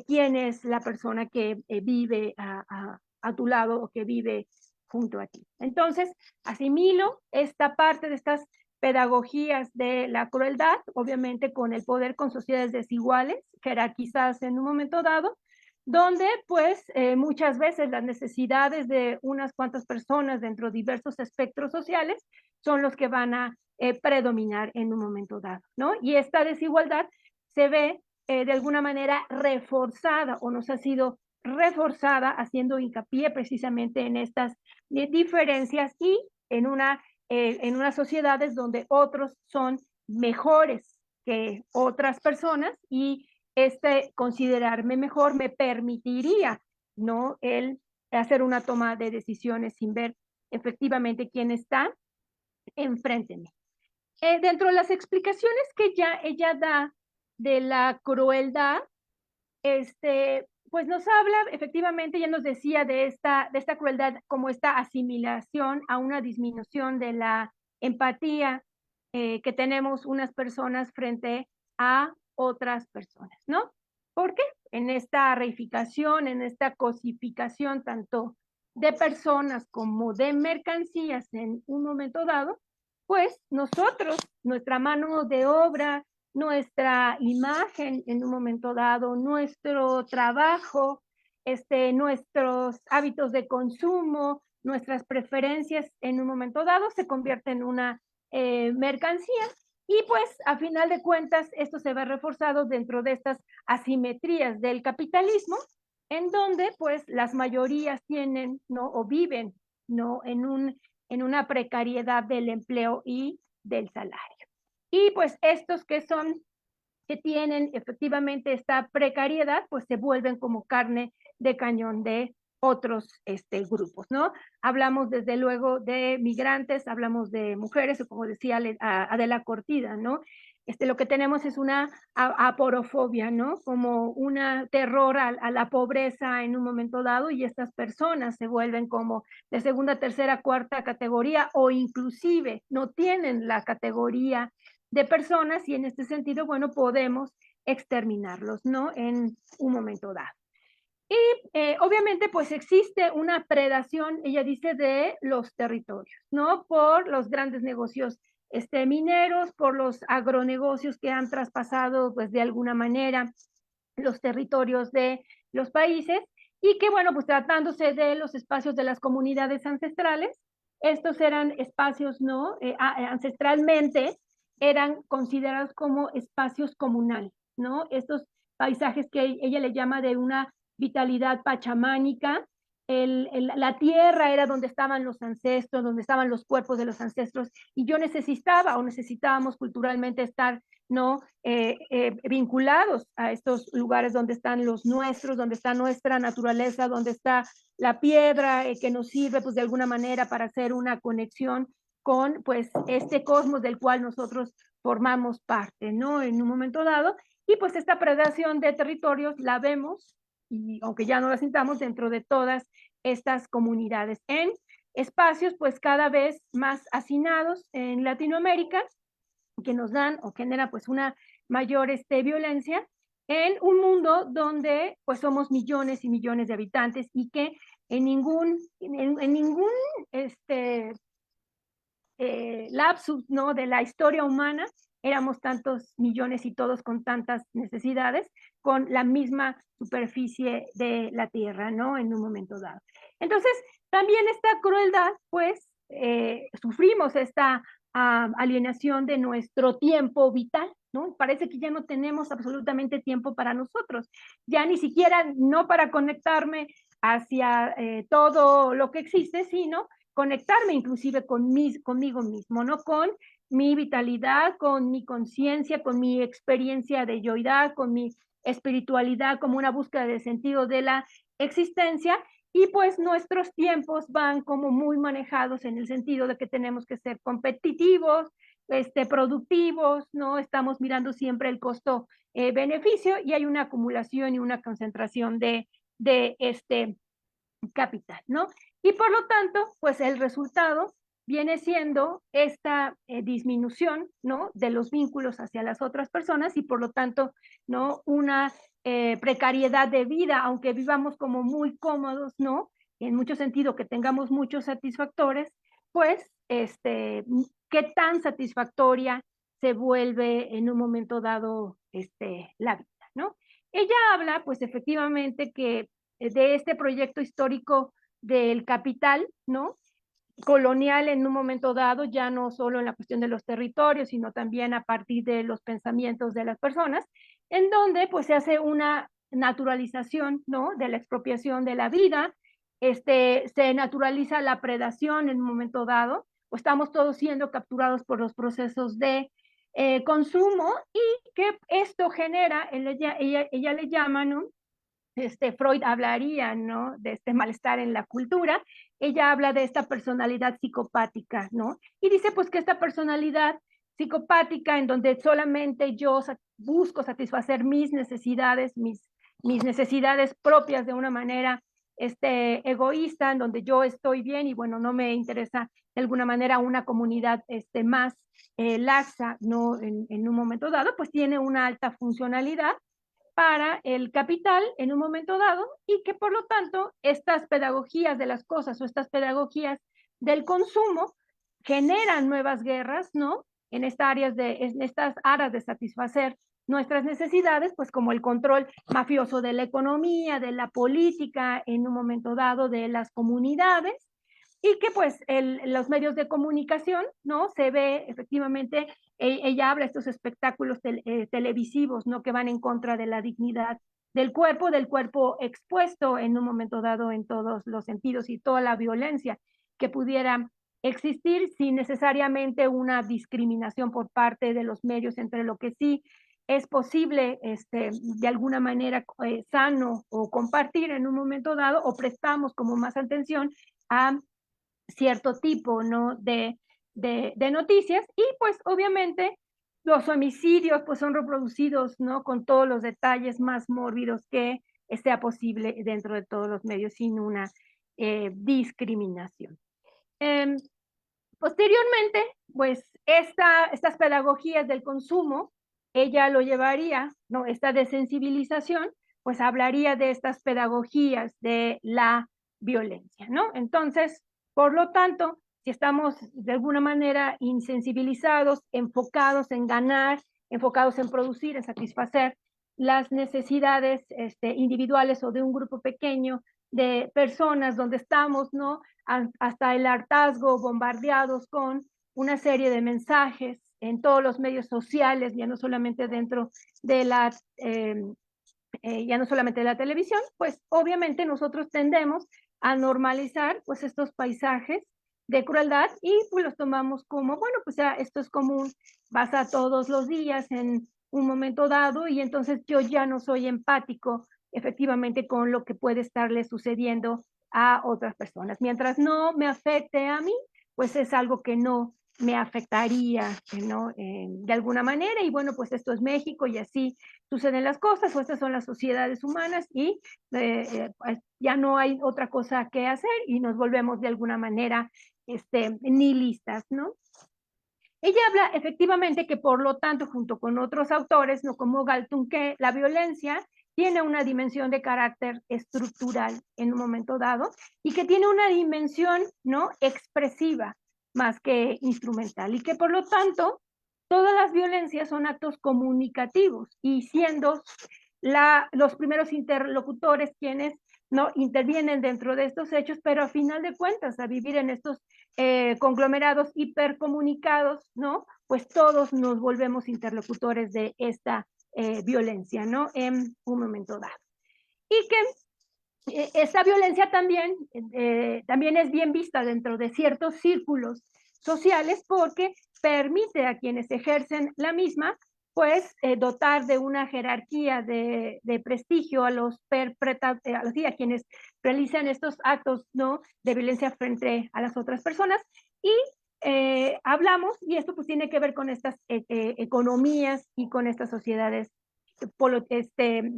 [SPEAKER 2] quién es la persona que vive a tu lado o que vive junto a ti. Entonces, asimilo esta parte de estas pedagogías de la crueldad, obviamente con el poder, con sociedades desiguales, jerarquizadas en un momento dado, donde pues muchas veces las necesidades de unas cuantas personas dentro de diversos espectros sociales son los que van a predominar en un momento dado, ¿no? Y esta desigualdad se ve de alguna manera reforzada o nos ha sido reforzada haciendo hincapié precisamente en estas diferencias y en unas sociedades donde otros son mejores que otras personas y considerarme mejor me permitiría, ¿no? El hacer una toma de decisiones sin ver efectivamente quién está enfrente de mí. Dentro de las explicaciones que ya ella da de la crueldad, pues nos habla, efectivamente, ya nos decía de esta crueldad como esta asimilación a una disminución de la empatía que tenemos unas personas frente a otras personas, ¿no? Porque en esta reificación, en esta cosificación tanto de personas como de mercancías en un momento dado, pues nosotros, nuestra mano de obra, nuestra imagen en un momento dado, nuestro trabajo, nuestros hábitos de consumo, nuestras preferencias en un momento dado se convierten en una mercancía y pues a final de cuentas esto se ve reforzado dentro de estas asimetrías del capitalismo en donde pues las mayorías tienen, ¿no? O viven, ¿no? En una precariedad del empleo y del salario. Y pues estos que tienen efectivamente esta precariedad, pues se vuelven como carne de cañón de otros grupos, ¿no? Hablamos desde luego de migrantes, hablamos de mujeres, o como decía Adela Cortida, ¿no? Lo que tenemos es una aporofobia, ¿no? Como una terror a la pobreza en un momento dado y estas personas se vuelven como de segunda, tercera, cuarta categoría o inclusive no tienen la categoría de personas y en este sentido, bueno, podemos exterminarlos, ¿no? En un momento dado. Y obviamente pues existe una predación, ella dice, de los territorios, ¿no? Por los grandes negocios mineros, por los agronegocios que han traspasado pues de alguna manera los territorios de los países y que bueno, pues tratándose de los espacios de las comunidades ancestrales, estos eran espacios, ¿no? Ancestralmente eran considerados como espacios comunales, ¿no? Estos paisajes que ella le llama de una vitalidad pachamánica, la tierra era donde estaban los ancestros, donde estaban los cuerpos de los ancestros, y yo necesitaba o necesitábamos culturalmente estar, ¿no? Vinculados a estos lugares donde están los nuestros, donde está nuestra naturaleza, donde está la piedra que nos sirve pues de alguna manera para hacer una conexión con pues este cosmos del cual nosotros formamos parte, ¿no? En un momento dado, y pues esta predación de territorios la vemos, y aunque ya no la sintamos, dentro de todas estas comunidades en espacios pues cada vez más hacinados en Latinoamérica, que nos dan o generan pues una mayor violencia en un mundo donde pues somos millones y millones de habitantes y que en ningún lapsus, ¿no? De la historia humana éramos tantos millones y todos con tantas necesidades, con la misma superficie de la Tierra, ¿no? En un momento dado. Entonces, también esta crueldad, pues, sufrimos esta alienación de nuestro tiempo vital, ¿no? Parece que ya no tenemos absolutamente tiempo para nosotros, ya ni siquiera no para conectarme hacia todo lo que existe, sino conectarme inclusive conmigo mismo, ¿no? Con mi vitalidad, con mi conciencia, con mi experiencia de yoidad, con mi espiritualidad como una búsqueda de sentido de la existencia. Y pues nuestros tiempos van como muy manejados en el sentido de que tenemos que ser competitivos, productivos, ¿no? Estamos mirando siempre el costo-beneficio y hay una acumulación y una concentración de capital, ¿no? Y por lo tanto, pues el resultado viene siendo esta disminución, ¿no? De los vínculos hacia las otras personas y por lo tanto, ¿no? Una precariedad de vida, aunque vivamos como muy cómodos, ¿no? En mucho sentido, que tengamos muchos satisfactores, pues, ¿qué tan satisfactoria se vuelve en un momento dado la vida, ¿no? Ella habla, pues efectivamente, que de este proyecto histórico del capital, ¿no? Colonial en un momento dado, ya no solo en la cuestión de los territorios, sino también a partir de los pensamientos de las personas, en donde pues se hace una naturalización, ¿no? De la expropiación de la vida, se naturaliza la predación en un momento dado, o estamos todos siendo capturados por los procesos de consumo y que esto genera, ella le llama, ¿no? Freud hablaría, ¿no? De este malestar en la cultura. Ella habla de esta personalidad psicopática, ¿no? Y dice pues que esta personalidad psicopática en donde solamente yo busco satisfacer mis necesidades propias de una manera egoísta, en donde yo estoy bien y bueno, no me interesa de alguna manera una comunidad más laxa, ¿no? En un momento dado, pues tiene una alta funcionalidad para el capital en un momento dado y que por lo tanto estas pedagogías de las cosas o estas pedagogías del consumo generan nuevas guerras, ¿no? En estas áreas de satisfacer nuestras necesidades, pues como el control mafioso de la economía, de la política, en un momento dado de las comunidades, y que pues los medios de comunicación, ¿no? Se ve efectivamente, ella habla de estos espectáculos televisivos, ¿no? Que van en contra de la dignidad del cuerpo expuesto en un momento dado en todos los sentidos y toda la violencia que pudiera existir sin necesariamente una discriminación por parte de los medios entre lo que sí es posible de alguna manera sano o compartir en un momento dado o prestamos como más atención a cierto tipo, ¿no? de noticias y pues obviamente los homicidios pues son reproducidos, ¿no? Con todos los detalles más mórbidos que sea posible dentro de todos los medios sin una discriminación. Eh, Posteriormente, pues estas pedagogías del consumo, ella lo llevaría, ¿no? Esta desensibilización, pues hablaría de estas pedagogías de la violencia, ¿no? Entonces, por lo tanto, si estamos de alguna manera insensibilizados, enfocados en ganar, enfocados en producir, en satisfacer las necesidades individuales o de un grupo pequeño de personas donde estamos, ¿no? Hasta el hartazgo, bombardeados con una serie de mensajes en todos los medios sociales, ya no solamente dentro de ya no solamente de la televisión, pues obviamente nosotros tendemos a normalizar pues estos paisajes de crueldad y pues los tomamos como, bueno, pues ya esto es común, pasa todos los días en un momento dado y entonces yo ya no soy empático efectivamente con lo que puede estarle sucediendo a otras personas. Mientras no me afecte a mí, pues es algo que no me afectaría, ¿no? De alguna manera, y bueno, pues esto es México y así suceden las cosas, o estas son las sociedades humanas y pues ya no hay otra cosa que hacer y nos volvemos de alguna manera nihilistas, ¿no? Ella habla efectivamente que por lo tanto, junto con otros autores, no como Galtung, que la violencia tiene una dimensión de carácter estructural en un momento dado y que tiene una dimensión no expresiva más que instrumental y que por lo tanto todas las violencias son actos comunicativos y siendo los primeros interlocutores quienes no intervienen dentro de estos hechos, pero a final de cuentas, a vivir en estos conglomerados hipercomunicados, ¿no? Pues todos nos volvemos interlocutores de esta violencia, ¿no? En un momento dado. Y que esta violencia también es bien vista dentro de ciertos círculos sociales porque permite a quienes ejercen la misma pues dotar de una jerarquía de prestigio a los a quienes realizan estos actos ¿no? de violencia frente a las otras personas y hablamos, y esto pues tiene que ver con estas economías y con estas sociedades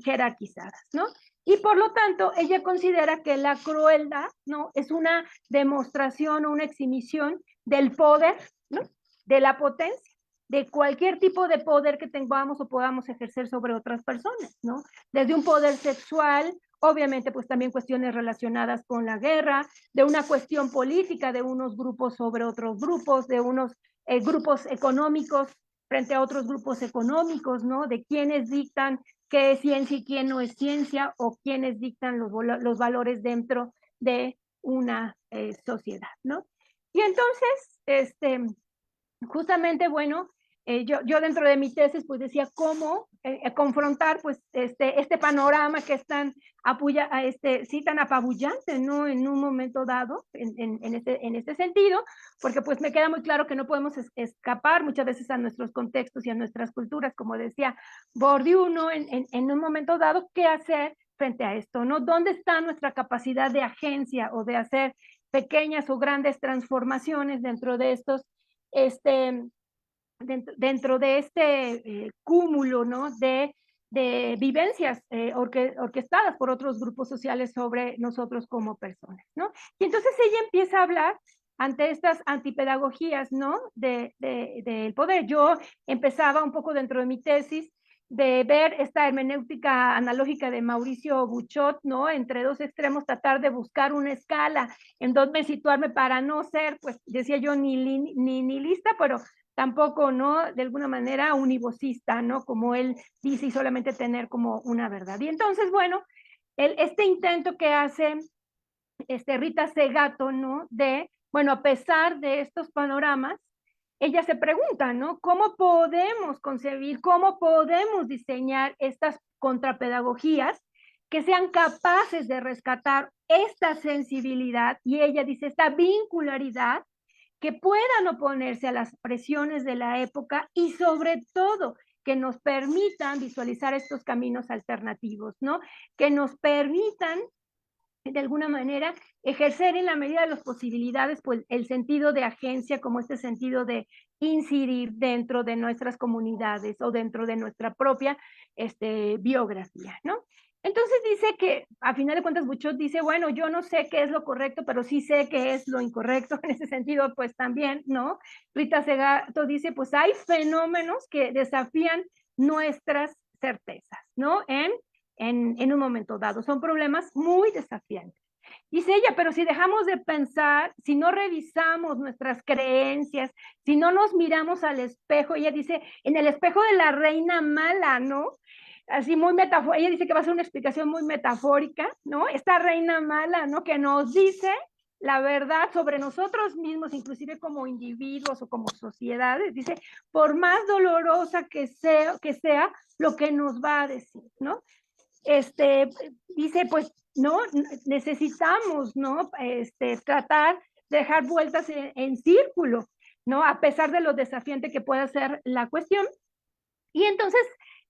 [SPEAKER 2] jerarquizadas, ¿no? Y por lo tanto, ella considera que la crueldad, ¿no? Es una demostración o una exhibición del poder, ¿no? De la potencia, de cualquier tipo de poder que tengamos o podamos ejercer sobre otras personas, ¿no? Desde un poder sexual, obviamente pues también cuestiones relacionadas con la guerra, de una cuestión política de unos grupos sobre otros grupos, de unos grupos económicos frente a otros grupos económicos, ¿no? De quienes dictan qué es ciencia y quién no es ciencia, o quienes dictan los valores dentro de una sociedad, ¿no? Y entonces, justamente, bueno, yo dentro de mi tesis pues decía cómo confrontar pues este panorama que es tan, sí, tan apabullante, ¿no? En un momento dado, en este sentido, porque pues me queda muy claro que no podemos escapar muchas veces a nuestros contextos y a nuestras culturas, como decía Bourdieu, ¿no? En un momento dado, ¿qué hacer frente a esto, ¿no? ¿Dónde está nuestra capacidad de agencia o de hacer pequeñas o grandes transformaciones dentro de estos este, dentro de cúmulo ¿no? de vivencias orquestadas por otros grupos sociales sobre nosotros como personas, ¿no? Y entonces ella empieza a hablar ante estas antipedagogías, ¿no? Del poder. Yo empezaba un poco dentro de mi tesis de ver esta hermenéutica analógica de Mauricio Buchot, ¿no? Entre dos extremos, tratar de buscar una escala en donde situarme para no ser, pues decía yo, ni lista, pero tampoco, ¿no? De alguna manera univocista, ¿no? Como él dice, y solamente tener como una verdad. Y entonces, bueno, este intento que hace Rita Segato, ¿no? Bueno, a pesar de estos panoramas, ella se pregunta, ¿no? ¿Cómo podemos concebir, cómo podemos diseñar estas contrapedagogías que sean capaces de rescatar esta sensibilidad? Y ella dice, esta vincularidad que puedan oponerse a las presiones de la época y sobre todo que nos permitan visualizar estos caminos alternativos, ¿no? Que nos permitan de alguna manera ejercer en la medida de las posibilidades pues el sentido de agencia como este sentido de incidir dentro de nuestras comunidades o dentro de nuestra propia biografía, ¿no? Entonces dice que, a final de cuentas, Buchot dice, bueno, yo no sé qué es lo correcto, pero sí sé qué es lo incorrecto. En ese sentido, pues también, ¿no? Rita Segato dice, pues hay fenómenos que desafían nuestras certezas, ¿no? En un momento dado. Son problemas muy desafiantes. Dice ella, pero si dejamos de pensar, si no revisamos nuestras creencias, si no nos miramos al espejo, ella dice, en el espejo de la reina mala, ¿no? Así muy metafórica, ella dice que va a ser una explicación muy metafórica, ¿no? Esta reina mala, ¿no? Que nos dice la verdad sobre nosotros mismos, inclusive como individuos o como sociedades, dice, por más dolorosa que sea lo que nos va a decir, ¿no? dice, pues, no, necesitamos, ¿no? Tratar de dejar vueltas en círculo, ¿no? A pesar de lo desafiante que pueda ser la cuestión. Y entonces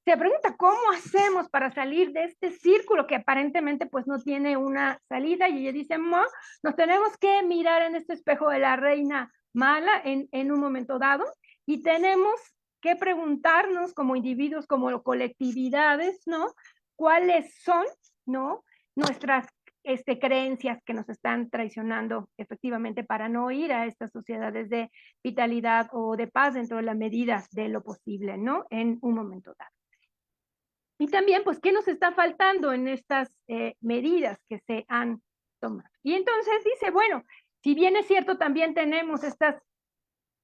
[SPEAKER 2] se pregunta, ¿cómo hacemos para salir de este círculo que aparentemente pues no tiene una salida? Y ella dice, nos tenemos que mirar en este espejo de la reina mala en un momento dado y tenemos que preguntarnos como individuos, como colectividades, ¿no? ¿Cuáles son, ¿no? Nuestras creencias que nos están traicionando efectivamente para no ir a estas sociedades de vitalidad o de paz dentro de la medida de lo posible, ¿no? En un momento dado. Y también, pues, ¿qué nos está faltando en estas medidas que se han tomado? Y entonces dice, bueno, si bien es cierto, también tenemos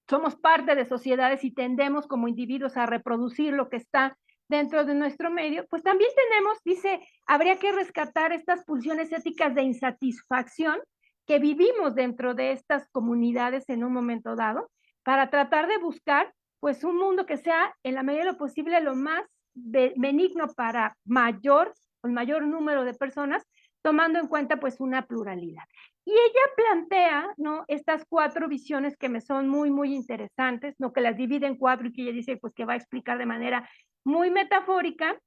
[SPEAKER 2] somos parte de sociedades y tendemos como individuos a reproducir lo que está dentro de nuestro medio, pues también tenemos, dice, habría que rescatar estas pulsiones éticas de insatisfacción que vivimos dentro de estas comunidades en un momento dado, para tratar de buscar, pues, un mundo que sea, en la medida de lo posible, lo más benigno para el mayor número de personas, tomando en cuenta, pues, una pluralidad. Y ella plantea, ¿no? Estas 4 visiones que me son muy, muy interesantes, ¿no? Que las divide en 4 y que ella dice, pues, que va a explicar de manera muy metafórica,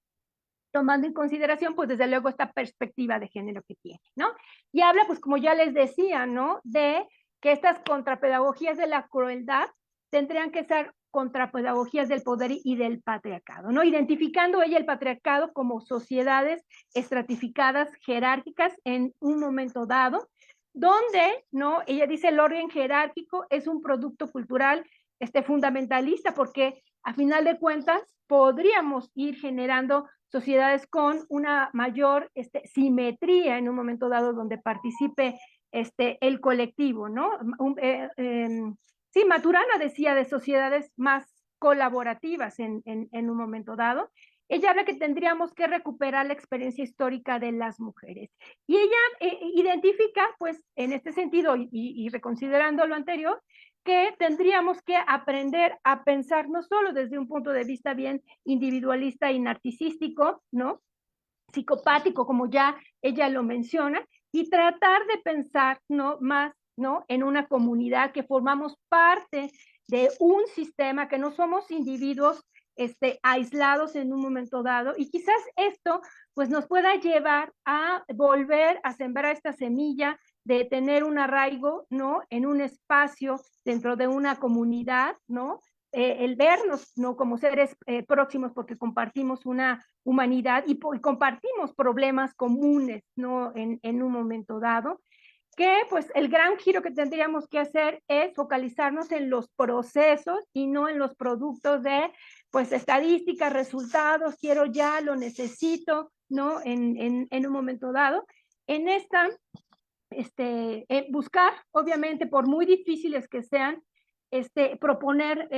[SPEAKER 2] tomando en consideración, pues, desde luego, esta perspectiva de género que tiene, ¿no? Y habla, pues, como ya les decía, ¿no? De que estas contrapedagogías de la crueldad tendrían que ser contrapedagogías del poder y del patriarcado, ¿no? Identificando ella el patriarcado como sociedades estratificadas, jerárquicas en un momento dado, donde, ¿no? Ella dice el orden jerárquico es un producto cultural fundamentalista, porque a final de cuentas podríamos ir generando sociedades con una mayor simetría en un momento dado donde participe el colectivo, ¿no? Sí, Maturana decía de sociedades más colaborativas en un momento dado. Ella habla que tendríamos que recuperar la experiencia histórica de las mujeres. Y ella identifica, pues, en este sentido, y reconsiderando lo anterior, que tendríamos que aprender a pensar no solo desde un punto de vista bien individualista y narcisístico, ¿no? Psicopático, como ya ella lo menciona, y tratar de pensar, ¿no? Más, ¿no? En una comunidad, que formamos parte de un sistema, que no somos individuos aislados en un momento dado, y quizás esto pues nos pueda llevar a volver a sembrar esta semilla de tener un arraigo, ¿no? En un espacio dentro de una comunidad, ¿no? El vernos, ¿no? Como seres próximos, porque compartimos una humanidad y compartimos problemas comunes, ¿no? En un momento dado, que pues el gran giro que tendríamos que hacer es focalizarnos en los procesos y no en los productos de, pues, estadísticas, resultados, quiero ya, lo necesito, ¿no? En un momento dado. En esta, buscar, obviamente, por muy difíciles que sean, proponer,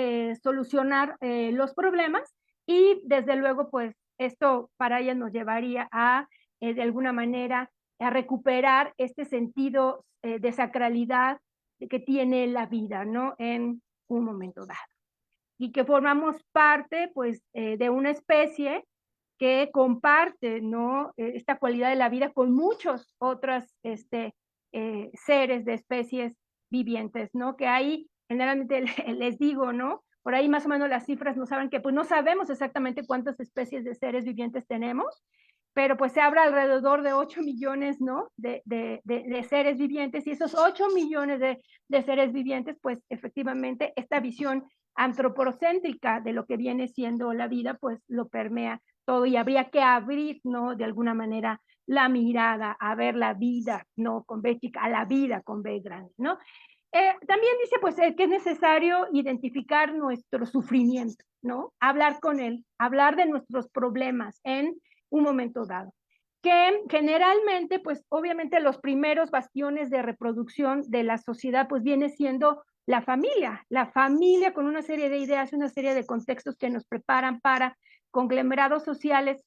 [SPEAKER 2] solucionar los problemas, y desde luego, pues, esto para ella nos llevaría a, de alguna manera, a recuperar este sentido de sacralidad que tiene la vida, ¿no? En un momento dado. Y que formamos parte, pues, de una especie que comparte, ¿no? Esta cualidad de la vida con muchos otros seres de especies vivientes, ¿no? Que ahí generalmente les digo, ¿no? Por ahí más o menos las cifras no saben, que pues no sabemos exactamente cuántas especies de seres vivientes tenemos, pero pues se habla alrededor de 8 millones, ¿no? De seres vivientes, y esos 8 millones de seres vivientes, pues efectivamente esta visión antropocéntrica de lo que viene siendo la vida, pues lo permea todo, y habría que abrir, ¿no? De alguna manera la mirada a ver la vida, ¿no? Con B chica, a la vida con B grande, ¿no? También dice, pues, que es necesario identificar nuestro sufrimiento, ¿no? Hablar con él, hablar de nuestros problemas en un momento dado. Que generalmente, pues, obviamente los primeros bastiones de reproducción de la sociedad, pues, viene siendo la familia con una serie de ideas, una serie de contextos que nos preparan para conglomerados sociales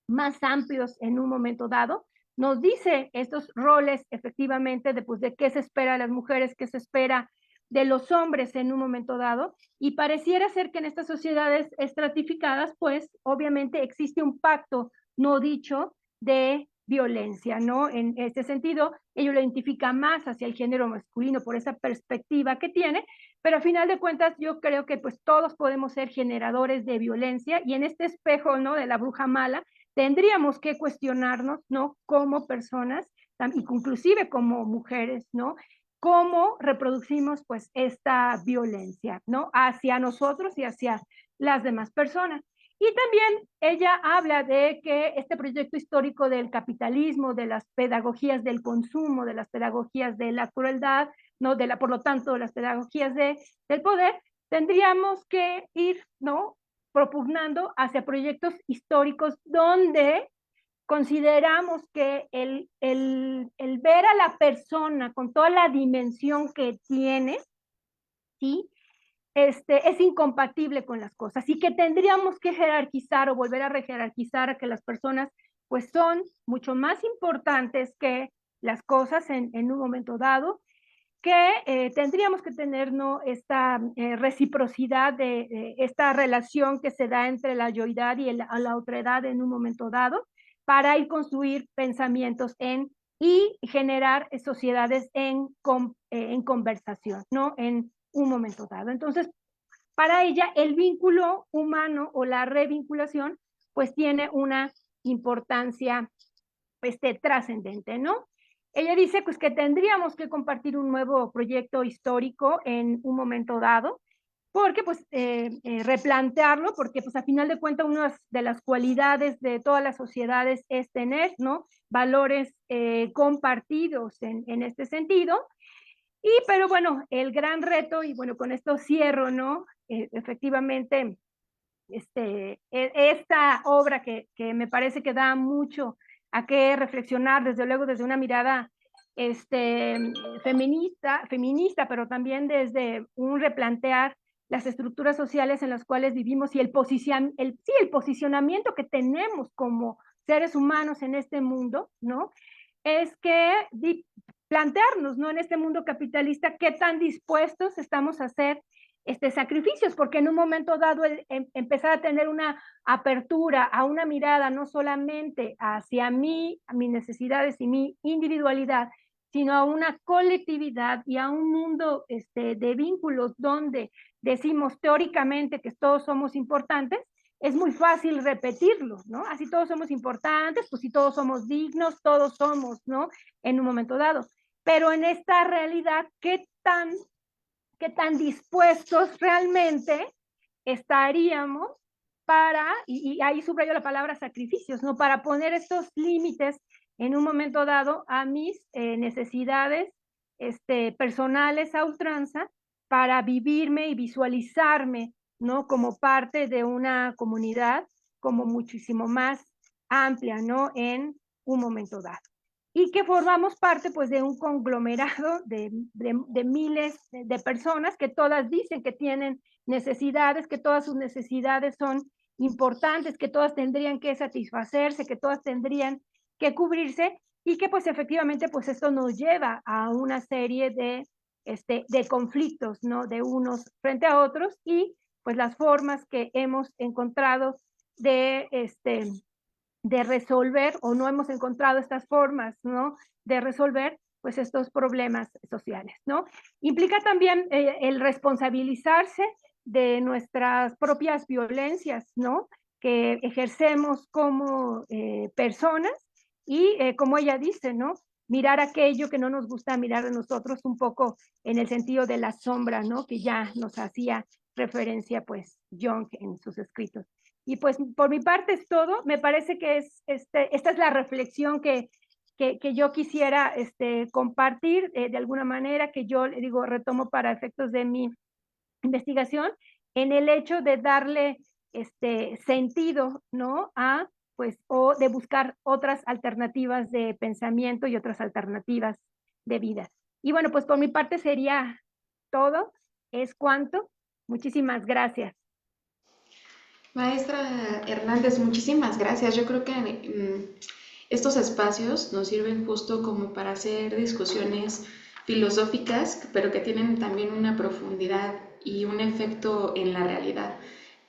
[SPEAKER 2] más amplios en un momento dado. Nos dice estos roles efectivamente de, pues, de qué se espera de las mujeres, qué se espera de los hombres en un momento dado, y pareciera ser que en estas sociedades estratificadas, pues obviamente existe un pacto no dicho de violencia, ¿no? En este sentido, ello lo identifica más hacia el género masculino por esa perspectiva que tiene, pero a final de cuentas yo creo que pues todos podemos ser generadores de violencia y en este espejo, ¿no? De la bruja mala, tendríamos que cuestionarnos, ¿no? Como personas, inclusive como mujeres, ¿no? Cómo reproducimos pues esta violencia, ¿no? Hacia nosotros y hacia las demás personas. Y también ella habla de que este proyecto histórico del capitalismo, de las pedagogías del consumo, de las pedagogías de la crueldad, ¿no? Por lo tanto, de las pedagogías del poder, tendríamos que ir, ¿no? Propugnando hacia proyectos históricos donde consideramos que el ver a la persona con toda la dimensión que tiene, ¿sí? Es incompatible con las cosas y que tendríamos que jerarquizar o volver a rejerarquizar a que las personas pues son mucho más importantes que las cosas en un momento dado, que tendríamos que tener, ¿no? Esta reciprocidad de esta relación que se da entre la yoidad y la otredad en un momento dado para ir construir pensamientos y generar sociedades en conversación, ¿no? En un momento dado. Entonces, para ella, el vínculo humano o la revinculación, pues tiene una importancia trascendente, ¿no? Ella dice pues que tendríamos que compartir un nuevo proyecto histórico en un momento dado, porque pues replantearlo, porque pues a final de cuentas una de las cualidades de todas las sociedades es tener, ¿no? Valores compartidos en este sentido. Pero bueno, el gran reto, y bueno, con esto cierro, ¿no? Efectivamente, esta obra que me parece que da mucho a qué reflexionar, desde luego desde una mirada feminista, pero también desde un replantear las estructuras sociales en las cuales vivimos y el posicionamiento que tenemos como seres humanos en este mundo, ¿no? Es que plantearnos, ¿no? En este mundo capitalista, qué tan dispuestos estamos a hacer sacrificios, porque en un momento dado empezar a tener una apertura, a una mirada no solamente hacia mí, a mis necesidades y mi individualidad, sino a una colectividad y a un mundo de vínculos donde decimos teóricamente que todos somos importantes, es muy fácil repetirlo, ¿no? Así todos somos importantes, pues si todos somos dignos, todos somos, ¿no? En un momento dado. Pero en esta realidad, qué tan dispuestos realmente estaríamos y ahí subrayo la palabra sacrificios, ¿no? Para poner estos límites en un momento dado a mis necesidades personales a ultranza para vivirme y visualizarme, ¿no? Como parte de una comunidad como muchísimo más amplia, ¿no? En un momento dado y que formamos parte pues de un conglomerado de miles de personas que todas dicen que tienen necesidades, que todas sus necesidades son importantes, que todas tendrían que satisfacerse, que todas tendrían que cubrirse y que pues efectivamente pues esto nos lleva a una serie de conflictos, ¿no? De unos frente a otros y pues las formas que hemos encontrado de de resolver o no hemos encontrado estas formas, ¿no? De resolver pues estos problemas sociales, ¿no? Implica también el responsabilizarse de nuestras propias violencias, ¿no? Que ejercemos como personas y como ella dice, ¿no? Mirar aquello que no nos gusta mirar de nosotros un poco en el sentido de la sombra, ¿no? Que ya nos hacía referencia pues Jung en sus escritos. Y pues por mi parte es todo. Me parece que esta es la reflexión que yo quisiera compartir de alguna manera, que yo le digo, retomo para efectos de mi investigación, en el hecho de darle sentido, ¿no? Pues, o de buscar otras alternativas de pensamiento y otras alternativas de vida. Y bueno, pues por mi parte sería todo. Es cuanto. Muchísimas gracias.
[SPEAKER 1] Maestra Hernández, muchísimas gracias. Yo creo que estos espacios nos sirven justo como para hacer discusiones filosóficas, pero que tienen también una profundidad y un efecto en la realidad.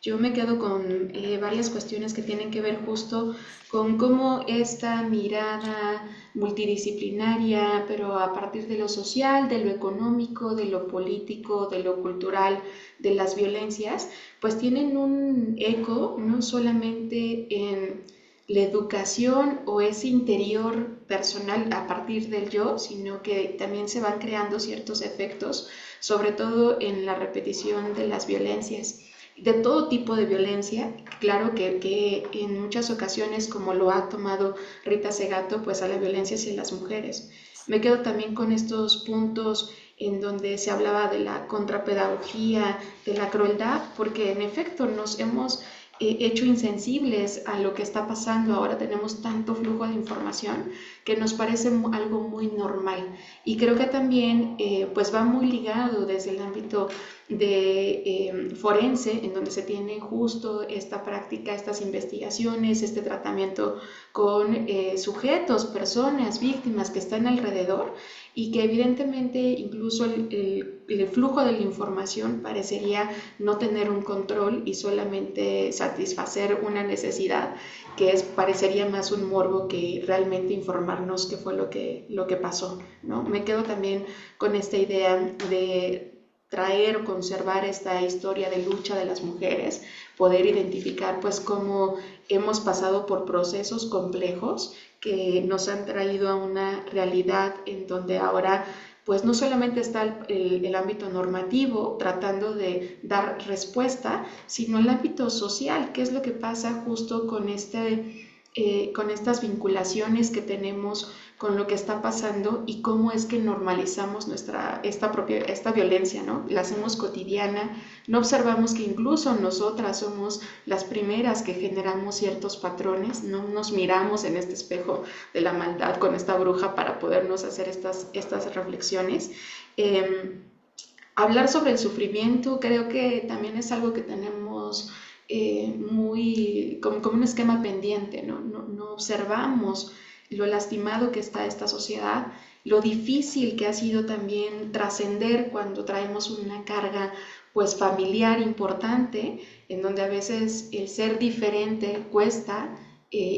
[SPEAKER 1] Yo me quedo con varias cuestiones que tienen que ver justo con cómo esta mirada multidisciplinaria, pero a partir de lo social, de lo económico, de lo político, de lo cultural, de las violencias, pues tienen un eco no solamente en la educación o ese interior personal a partir del yo, sino que también se van creando ciertos efectos, sobre todo en la repetición de las violencias, de todo tipo de violencia. Claro que en muchas ocasiones, como lo ha tomado Rita Segato, pues a la violencia hacia las mujeres. Me quedo también con estos puntos en donde se hablaba de la contrapedagogía, de la crueldad, porque en efecto nos hemos hecho insensibles a lo que está pasando. Ahora tenemos tanto flujo de información que nos parece algo muy normal. Y creo que también pues va muy ligado desde el ámbito de forense, en donde se tiene justo esta práctica, estas investigaciones, este tratamiento con sujetos, personas, víctimas que están alrededor y que evidentemente incluso el flujo de la información parecería no tener un control y solamente satisfacer una necesidad que parecería más un morbo que realmente informarnos qué fue lo que pasó, ¿no? Me quedo también con esta idea de traer o conservar esta historia de lucha de las mujeres, poder identificar pues cómo hemos pasado por procesos complejos que nos han traído a una realidad en donde ahora pues no solamente está el ámbito normativo tratando de dar respuesta, sino el ámbito social, qué es lo que pasa justo con estas vinculaciones que tenemos con lo que está pasando y cómo es que normalizamos esta violencia, ¿no? La hacemos cotidiana, no observamos que incluso nosotras somos las primeras que generamos ciertos patrones, no nos miramos en este espejo de la maldad con esta bruja para podernos hacer estas reflexiones. Hablar sobre el sufrimiento creo que también es algo que tenemos muy como un esquema pendiente, ¿no? No observamos lo lastimado que está esta sociedad, lo difícil que ha sido también trascender cuando traemos una carga pues familiar importante, en donde a veces el ser diferente cuesta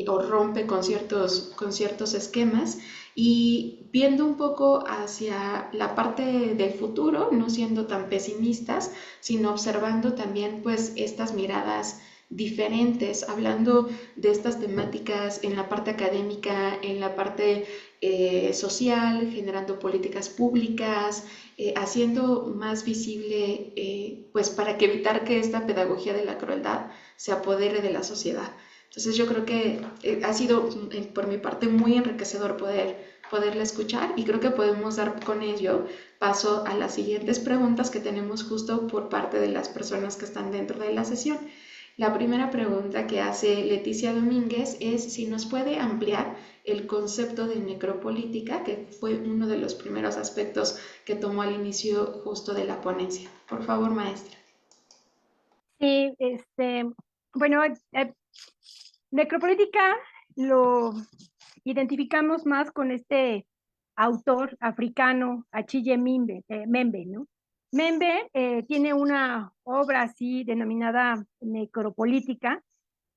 [SPEAKER 1] o rompe con ciertos esquemas, y viendo un poco hacia la parte del futuro, no siendo tan pesimistas, sino observando también pues estas miradas diferentes, hablando de estas temáticas en la parte académica, en la parte social, generando políticas públicas, haciendo más visible, pues para que evitar que esta pedagogía de la crueldad se apodere de la sociedad. Entonces yo creo que ha sido por mi parte muy enriquecedor poderle escuchar, y creo que podemos dar con ello paso a las siguientes preguntas que tenemos justo por parte de las personas que están dentro de la sesión. La primera pregunta que hace Leticia Domínguez es si nos puede ampliar el concepto de necropolítica, que fue uno de los primeros aspectos que tomó al inicio justo de la ponencia. Por favor, maestra.
[SPEAKER 2] Sí, bueno, necropolítica lo identificamos más con este autor africano, Achille Membe, ¿no? Membe tiene una obra así denominada necropolítica,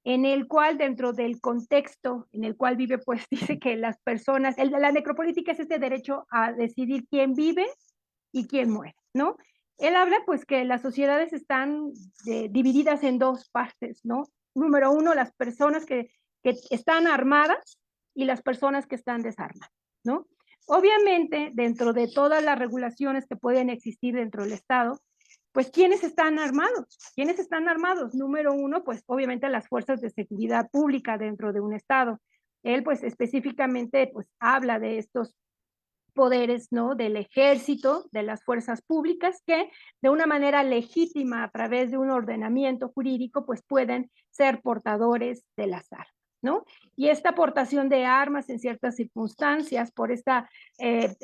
[SPEAKER 2] en el cual dentro del contexto en el cual vive, pues dice que las personas, la necropolítica es este derecho a decidir quién vive y quién muere, ¿no? Él habla pues que las sociedades están divididas en dos partes, ¿no? Número uno, las personas que están armadas y las personas que están desarmadas, ¿no? Obviamente, dentro de todas las regulaciones que pueden existir dentro del Estado, pues ¿quiénes están armados? ¿Quiénes están armados? Número uno, pues obviamente las fuerzas de seguridad pública dentro de un Estado. Él pues específicamente pues habla de estos poderes, ¿no? Del ejército, de las fuerzas públicas, que de una manera legítima, a través de un ordenamiento jurídico, pues pueden ser portadores de las armas, ¿no? Y esta aportación de armas en ciertas circunstancias, por esta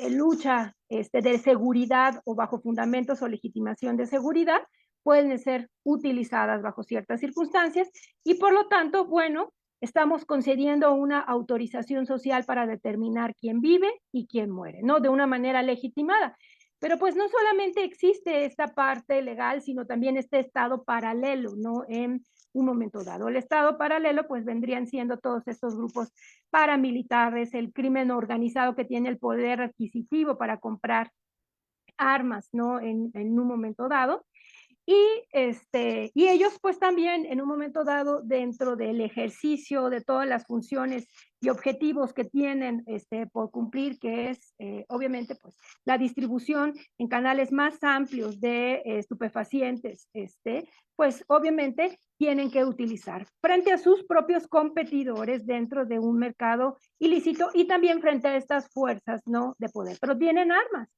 [SPEAKER 2] lucha de seguridad o bajo fundamentos o legitimación de seguridad, pueden ser utilizadas bajo ciertas circunstancias y por lo tanto, bueno, estamos concediendo una autorización social para determinar quién vive y quién muere, ¿no? De una manera legitimada. Pero pues no solamente existe esta parte legal, sino también este estado paralelo, ¿no? En un momento dado. El estado paralelo pues vendrían siendo todos estos grupos paramilitares, el crimen organizado que tiene el poder adquisitivo para comprar armas, ¿no? En un momento dado. Y ellos pues también en un momento dado dentro del ejercicio de todas las funciones y objetivos que tienen por cumplir, que es obviamente pues la distribución en canales más amplios de estupefacientes, pues obviamente tienen que utilizar frente a sus propios competidores dentro de un mercado ilícito y también frente a estas fuerzas, ¿no? De poder, pero tienen armas.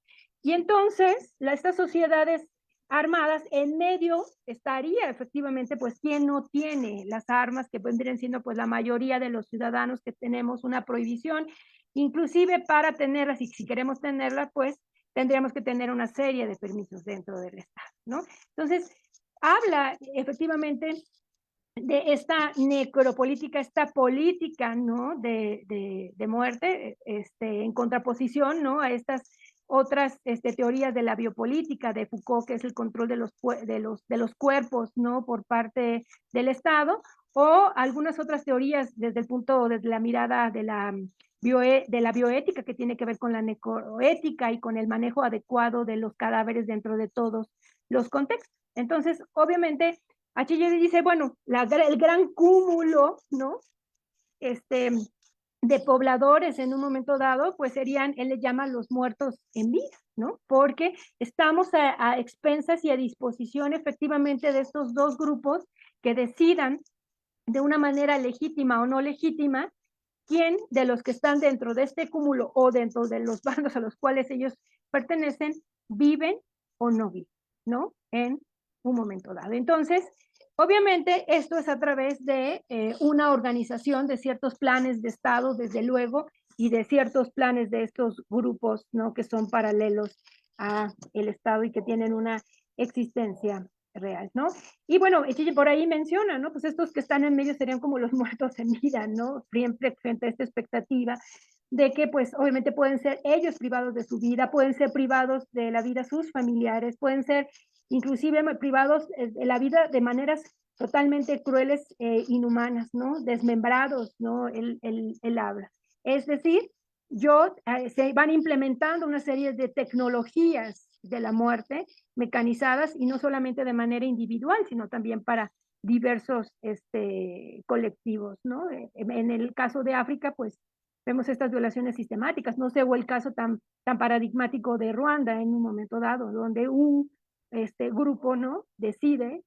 [SPEAKER 2] Y entonces estas sociedades armadas, en medio estaría efectivamente pues quien no tiene las armas, que vendrían siendo pues la mayoría de los ciudadanos que tenemos una prohibición, inclusive para tenerlas, y si queremos tenerla pues tendríamos que tener una serie de permisos dentro del Estado, ¿no? Entonces, habla efectivamente de esta necropolítica, esta política, ¿no? De muerte, en contraposición, ¿no? A estas otras teorías de la biopolítica de Foucault, que es el control de los cuerpos, ¿no? Por parte del Estado, o algunas otras teorías desde el punto, desde la mirada de la bioética, que tiene que ver con la necroética y con el manejo adecuado de los cadáveres dentro de todos los contextos. Entonces, obviamente, Achille dice, bueno, el gran cúmulo, ¿no? De pobladores en un momento dado, pues serían, él le llama los muertos en vida, ¿no? Porque estamos a expensas y a disposición efectivamente de estos dos grupos que decidan de una manera legítima o no legítima quién de los que están dentro de este cúmulo o dentro de los bandos a los cuales ellos pertenecen viven o no viven, ¿no? En un momento dado. Entonces, obviamente, esto es a través de una organización de ciertos planes de Estado, desde luego, y de ciertos planes de estos grupos, ¿no? Que son paralelos a el Estado y que tienen una existencia real, ¿no? Y bueno, Echille por ahí menciona, ¿no? Pues estos que están en medio serían como los muertos en vida, ¿no? Siempre frente a esta expectativa de que pues obviamente pueden ser ellos privados de su vida, pueden ser privados de la vida sus familiares, pueden ser inclusive privados de la vida de maneras totalmente crueles e inhumanas, ¿no? Desmembrados, ¿no? Él habla. Es decir, se van implementando una serie de tecnologías de la muerte mecanizadas y no solamente de manera individual, sino también para diversos colectivos, ¿no? En el caso de África, pues vemos estas violaciones sistemáticas, no sé, o el caso tan paradigmático de Ruanda en un momento dado, donde un grupo, ¿no? Decide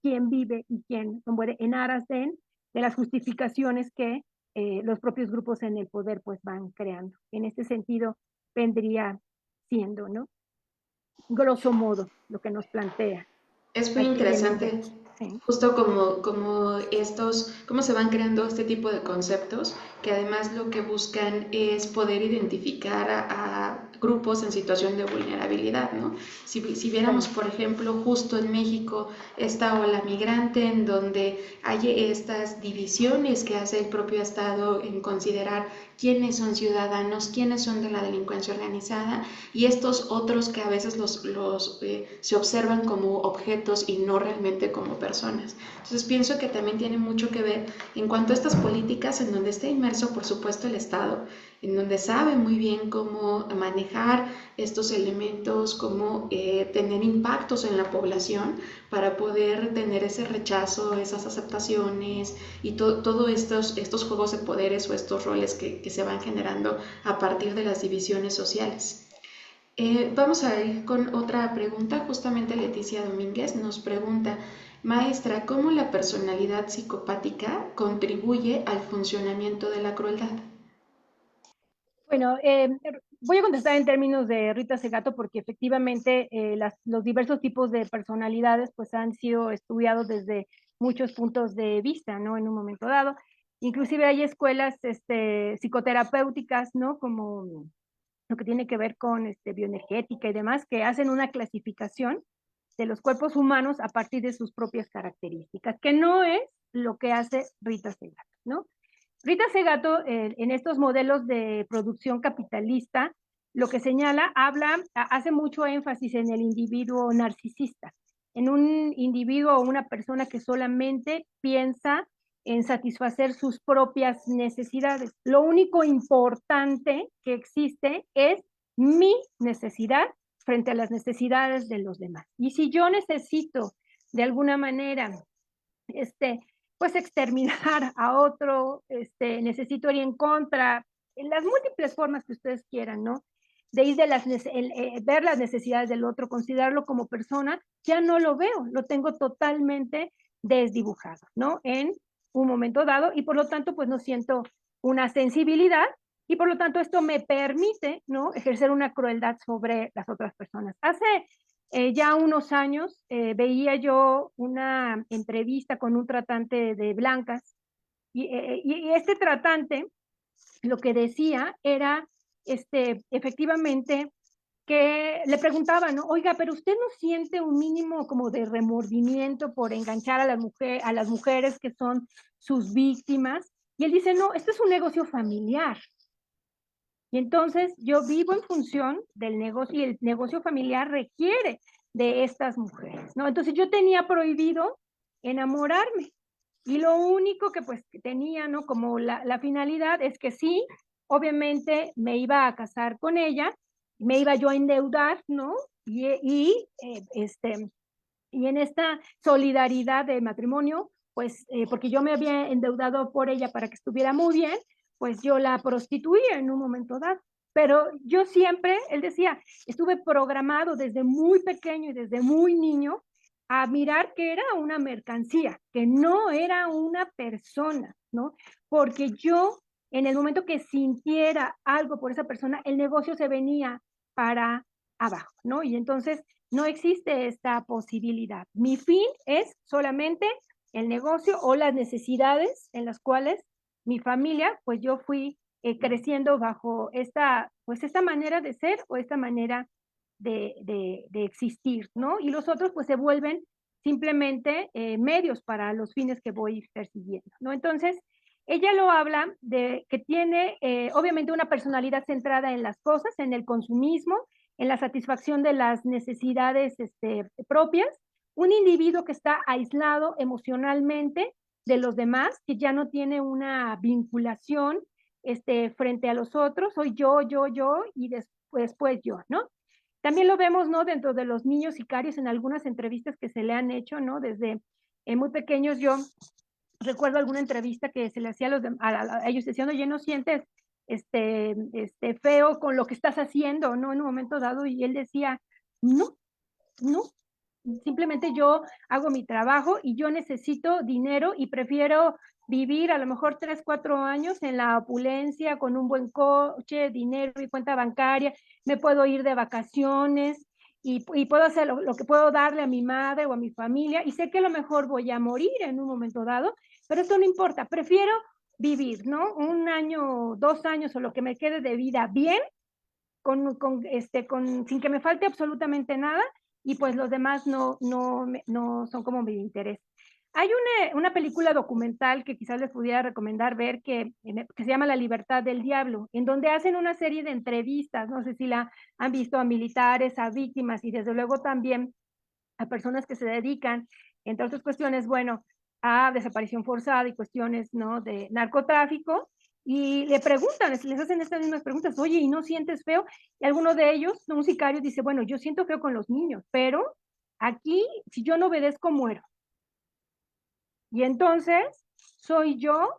[SPEAKER 2] quién vive y quién muere en aras de las justificaciones que los propios grupos en el poder pues van creando. En este sentido vendría siendo, ¿no? Grosso modo, lo que nos plantea
[SPEAKER 1] Es muy
[SPEAKER 2] aquí en el
[SPEAKER 1] interesante,
[SPEAKER 2] texto. Sí.
[SPEAKER 1] justo como estos, cómo se van creando este tipo de conceptos, que además lo que buscan es poder identificar a grupos en situación de vulnerabilidad, ¿no? Si viéramos, por ejemplo, justo en México, esta ola migrante en donde hay estas divisiones que hace el propio Estado en considerar quiénes son ciudadanos, quiénes son de la delincuencia organizada y estos otros que a veces se observan como objetos y no realmente como personas. Entonces pienso que también tiene mucho que ver en cuanto a estas políticas en donde está inmerso por supuesto el Estado, en donde sabe muy bien cómo manejar estos elementos, cómo tener impactos en la población para poder tener ese rechazo, esas aceptaciones y todos estos juegos de poderes o estos roles que se van generando a partir de las divisiones sociales. Vamos a ir con otra pregunta. Justamente Leticia Domínguez nos pregunta, maestra, ¿cómo la personalidad psicopática contribuye al funcionamiento de la crueldad?
[SPEAKER 2] Bueno, voy a contestar en términos de Rita Segato porque efectivamente los diversos tipos de personalidades pues han sido estudiados desde muchos puntos de vista, ¿no? En un momento dado. Inclusive hay escuelas psicoterapéuticas, ¿no? Como lo que tiene que ver con bioenergética y demás, que hacen una clasificación de los cuerpos humanos a partir de sus propias características, que no es lo que hace Rita Segato, ¿no? Rita Segato, en estos modelos de producción capitalista, lo que señala, hace mucho énfasis en el individuo narcisista, en un individuo o una persona que solamente piensa en satisfacer sus propias necesidades. Lo único importante que existe es mi necesidad frente a las necesidades de los demás. Y si yo necesito de alguna manera, pues exterminar a otro, necesito ir en contra, en las múltiples formas que ustedes quieran, ¿no? De ir ver las necesidades del otro, considerarlo como persona, ya no lo veo, lo tengo totalmente desdibujado, ¿no? En un momento dado, y por lo tanto, pues no siento una sensibilidad, y por lo tanto esto me permite, ¿no?, ejercer una crueldad sobre las otras personas. Hace ya unos años veía yo una entrevista con un tratante de blancas, y este tratante lo que decía era, efectivamente, que le preguntaba, ¿no? Oiga, pero usted no siente un mínimo como de remordimiento por enganchar a las mujeres que son sus víctimas. Y él dice, no, esto es un negocio familiar. Y entonces yo vivo en función del negocio y el negocio familiar requiere de estas mujeres, ¿no? Entonces yo tenía prohibido enamorarme y lo único que pues tenía, ¿no?, como la finalidad es que sí, obviamente me iba a casar con ella, me iba yo a endeudar, ¿no? Y en esta solidaridad de matrimonio, pues porque yo me había endeudado por ella para que estuviera muy bien, pues yo la prostituía en un momento dado. Pero yo siempre, él decía, estuve programado desde muy pequeño y desde muy niño a mirar que era una mercancía, que no era una persona, ¿no? Porque yo, en el momento que sintiera algo por esa persona, el negocio se venía para abajo, ¿no? Y entonces no existe esta posibilidad. Mi fin es solamente el negocio o las necesidades en las cuales mi familia, pues yo fui creciendo bajo pues esta manera de ser o esta manera de existir, ¿no? Y los otros pues se vuelven simplemente medios para los fines que voy persiguiendo, ¿no? Entonces, ella lo habla de que tiene obviamente una personalidad centrada en las cosas, en el consumismo, en la satisfacción de las necesidades propias, un individuo que está aislado emocionalmente de los demás, que ya no tiene una vinculación frente a los otros, soy yo, y después yo, ¿no? También lo vemos, ¿no?, dentro de los niños sicarios en algunas entrevistas que se le han hecho, ¿no? Desde muy pequeños, yo recuerdo alguna entrevista que se le hacía a ellos diciendo, oye, ¿no sientes feo con lo que estás haciendo, ¿no?, en un momento dado? Y él decía, no, no, simplemente yo hago mi trabajo y yo necesito dinero y prefiero vivir a lo mejor 3, 4 años en la opulencia, con un buen coche, dinero y cuenta bancaria, me puedo ir de vacaciones y puedo hacer lo que puedo darle a mi madre o a mi familia, y sé que a lo mejor voy a morir en un momento dado, pero esto no importa, prefiero vivir, ¿no?, 1 año, 2 años o lo que me quede de vida bien, sin que me falte absolutamente nada, y pues los demás no son como mi interés. Hay una película documental que quizás les pudiera recomendar ver que se llama La libertad del diablo, en donde hacen una serie de entrevistas, no sé si la han visto, a militares, a víctimas y desde luego también a personas que se dedican, entre otras cuestiones, bueno, a desaparición forzada y cuestiones, ¿no?, de narcotráfico, y le preguntan, les hacen estas mismas preguntas, oye, ¿y no sientes feo? Y alguno de ellos, un sicario, dice, bueno, yo siento feo con los niños, pero aquí, si yo no obedezco, muero. Y entonces, ¿soy yo?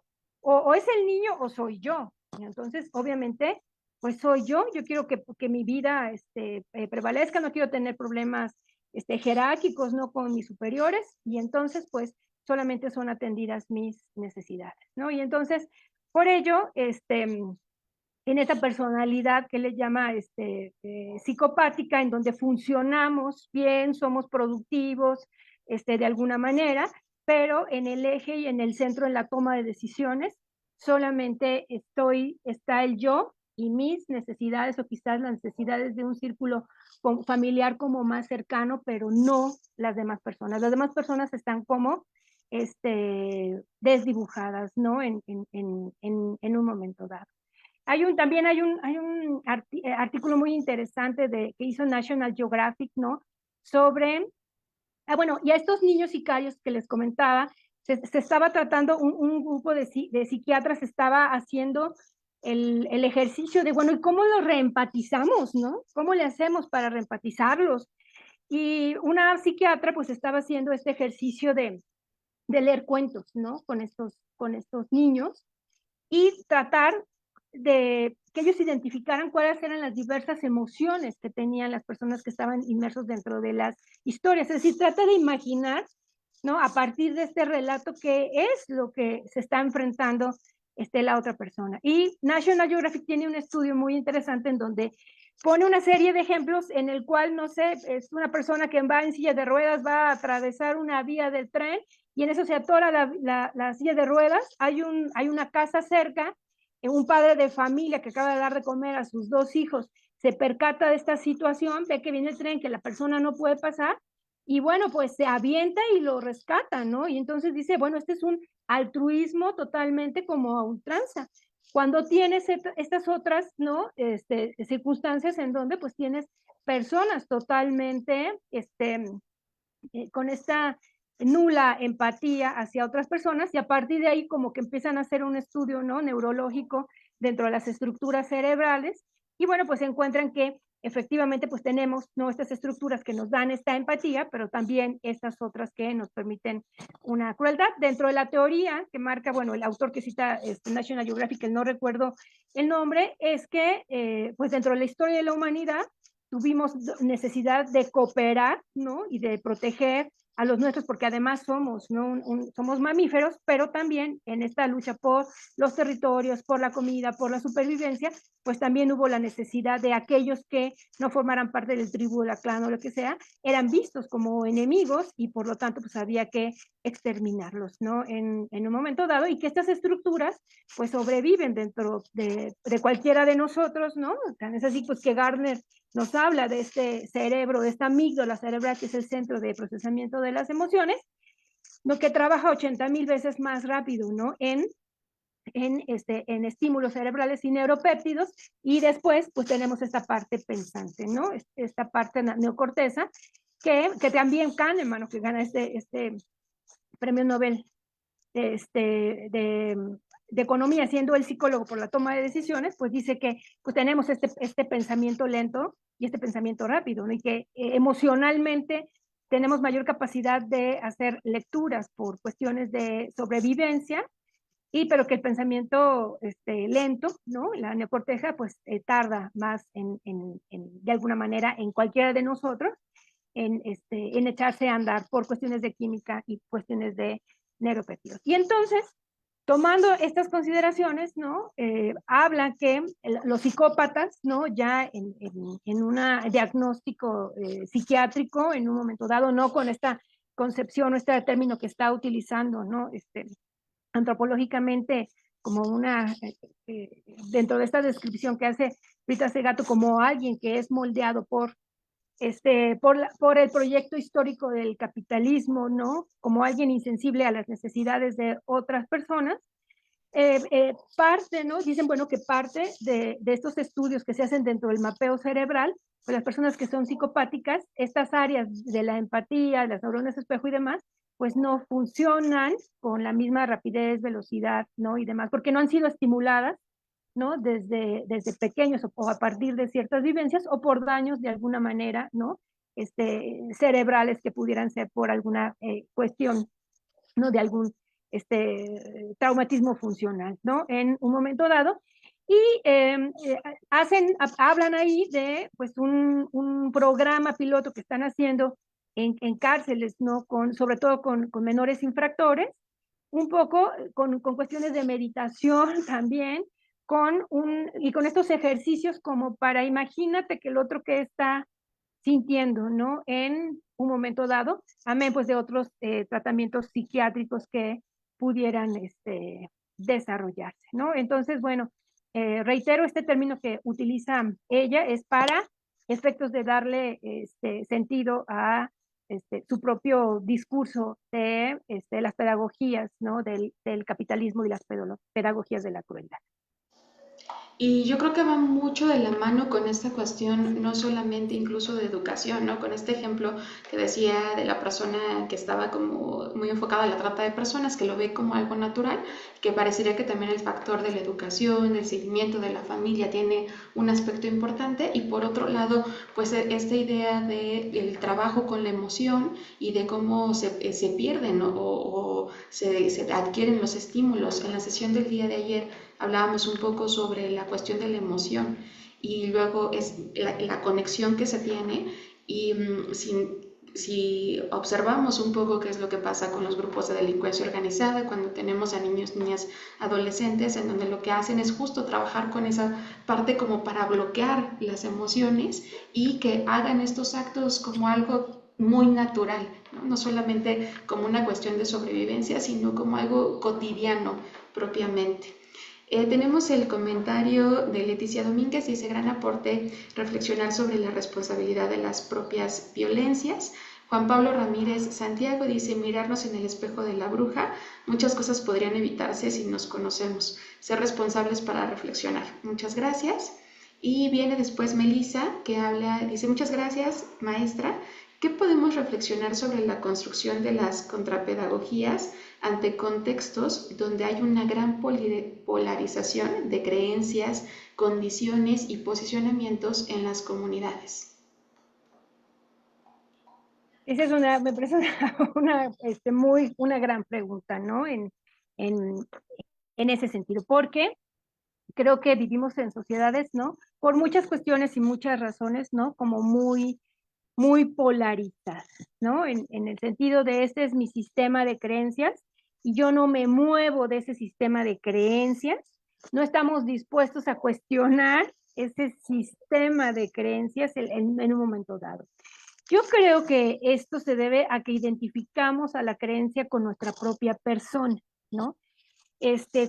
[SPEAKER 2] O es el niño o soy yo. Y entonces, obviamente, pues soy yo quiero que mi vida prevalezca, no quiero tener problemas jerárquicos, ¿no?, con mis superiores, y entonces, pues, solamente son atendidas mis necesidades, ¿no? Y entonces, por ello, en esa personalidad que le llama psicopática, en donde funcionamos bien, somos productivos de alguna manera, pero en el eje y en el centro, en la toma de decisiones, solamente está el yo y mis necesidades, o quizás las necesidades de un círculo familiar como más cercano, pero no las demás personas. Las demás personas están como desdibujadas, ¿no?, en un momento dado. También hay un artículo muy interesante que hizo National Geographic, ¿no? Sobre, bueno, y a estos niños sicarios que les comentaba, se estaba tratando, un grupo de psiquiatras estaba haciendo el ejercicio de, bueno, ¿y cómo los reempatizamos, no? ¿Cómo le hacemos para reempatizarlos? Y una psiquiatra pues estaba haciendo este ejercicio de leer cuentos, ¿no? Con estos niños y tratar de que ellos identificaran cuáles eran las diversas emociones que tenían las personas que estaban inmersos dentro de las historias. Es decir, trata de imaginar, ¿no? A partir de este relato, qué es lo que se está enfrentando la otra persona. Y National Geographic tiene un estudio muy interesante en donde pone una serie de ejemplos en el cual, no sé, es una persona que va en silla de ruedas, va a atravesar una vía del tren y en eso se atora la silla de ruedas, hay una casa cerca, un padre de familia que acaba de dar de comer a sus dos hijos, se percata de esta situación, ve que viene el tren, que la persona no puede pasar, y bueno, pues se avienta y lo rescata, ¿no? Y entonces dice, bueno, este es un altruismo totalmente como a ultranza. Cuando tienes estas otras, ¿no? Circunstancias en donde pues tienes personas totalmente, con esta nula empatía hacia otras personas y a partir de ahí como que empiezan a hacer un estudio, ¿no? Neurológico dentro de las estructuras cerebrales y bueno, pues encuentran que efectivamente pues tenemos, ¿no? Estas estructuras que nos dan esta empatía, pero también estas otras que nos permiten una crueldad. Dentro de la teoría que marca, bueno, el autor que cita National Geographic, que no recuerdo el nombre, es que pues dentro de la historia de la humanidad tuvimos necesidad de cooperar, ¿no? Y de proteger a los nuestros, porque además somos, ¿no? Somos mamíferos, pero también en esta lucha por los territorios, por la comida, por la supervivencia, pues también hubo la necesidad de aquellos que no formaran parte del tribu, de la clan o lo que sea, eran vistos como enemigos y por lo tanto pues había que exterminarlos, ¿no? En un momento dado y que estas estructuras pues sobreviven dentro de cualquiera de nosotros, ¿no? Es así pues que Gardner nos habla de este cerebro, de esta amígdala cerebral, que es el centro de procesamiento de las emociones, lo que trabaja 80,000 veces más rápido, ¿no? En estímulos cerebrales y neuropéptidos, y después, pues tenemos esta parte pensante, ¿no? Esta parte neocorteza, que también Kahneman, que gana este premio Nobel de economía, siendo el psicólogo por la toma de decisiones, pues dice que pues tenemos este pensamiento lento y este pensamiento rápido, ¿no? Y que emocionalmente tenemos mayor capacidad de hacer lecturas por cuestiones de sobrevivencia, pero que el pensamiento lento, ¿no? La neocorteja, pues tarda más de alguna manera en cualquiera de nosotros en echarse a andar por cuestiones de química y cuestiones de neuropéptidos. Y entonces, tomando estas consideraciones, ¿no? Habla que los psicópatas, ¿no? Ya en un diagnóstico psiquiátrico, en un momento dado, no con esta concepción o este término que está utilizando, ¿no? Antropológicamente como dentro de esta descripción que hace Rita Segato como alguien que es moldeado por el proyecto histórico del capitalismo, ¿no? Como alguien insensible a las necesidades de otras personas, parte, ¿no? Dicen, bueno, que parte de estos estudios que se hacen dentro del mapeo cerebral, pues las personas que son psicopáticas, estas áreas de la empatía, las neuronas espejo y demás, pues no funcionan con la misma rapidez, velocidad, ¿no? Y demás, porque no han sido estimuladas, ¿no? Desde pequeños o a partir de ciertas vivencias o por daños de alguna manera, ¿no? Cerebrales que pudieran ser por alguna cuestión, ¿no? De algún traumatismo funcional, ¿no? En un momento dado. Y hablan ahí de pues un programa piloto que están haciendo en cárceles, ¿no? Sobre todo con menores infractores, un poco con cuestiones de meditación también, y con estos ejercicios como para imagínate que el otro que está sintiendo, ¿no? En un momento dado, amén pues de otros tratamientos psiquiátricos que pudieran desarrollarse, ¿no? Entonces, bueno, reitero, este término que utiliza ella es para efectos de darle sentido a su propio discurso de las pedagogías, ¿no? Del capitalismo y las pedagogías de la crueldad.
[SPEAKER 1] Y yo creo que va mucho de la mano con esta cuestión, no solamente incluso de educación, ¿no? Con este ejemplo que decía de la persona que estaba como muy enfocada en la trata de personas, que lo ve como algo natural, que parecería que también el factor de la educación, del seguimiento de la familia tiene un aspecto importante. Y por otro lado, pues esta idea del trabajo con la emoción y de cómo se pierden, ¿no? Se adquieren los estímulos. En la sesión del día de ayer hablábamos un poco sobre la cuestión de la emoción y luego es la conexión que se tiene y si observamos un poco qué es lo que pasa con los grupos de delincuencia organizada cuando tenemos a niños, niñas, adolescentes, en donde lo que hacen es justo trabajar con esa parte como para bloquear las emociones y que hagan estos actos como algo muy natural, ¿no? No solamente como una cuestión de sobrevivencia, sino como algo cotidiano propiamente. Tenemos el comentario de Leticia Domínguez, dice gran aporte reflexionar sobre la responsabilidad de las propias violencias. Juan Pablo Ramírez Santiago dice mirarnos en el espejo de la bruja, muchas cosas podrían evitarse si nos conocemos, ser responsables para reflexionar. Muchas gracias. Y viene después Melissa que habla, dice muchas gracias maestra, ¿qué podemos reflexionar sobre la construcción de las contrapedagogías ante contextos donde hay una gran polarización de creencias, condiciones y posicionamientos en las comunidades?
[SPEAKER 2] Esa es me parece una gran pregunta, ¿no? En, en ese sentido, porque creo que vivimos en sociedades, ¿no? Por muchas cuestiones y muchas razones, ¿no? Como muy polarizadas, ¿no? En el sentido de este es mi sistema de creencias y yo no me muevo de ese sistema de creencias, no estamos dispuestos a cuestionar ese sistema de creencias en un momento dado. Yo creo que esto se debe a que identificamos a la creencia con nuestra propia persona, ¿no?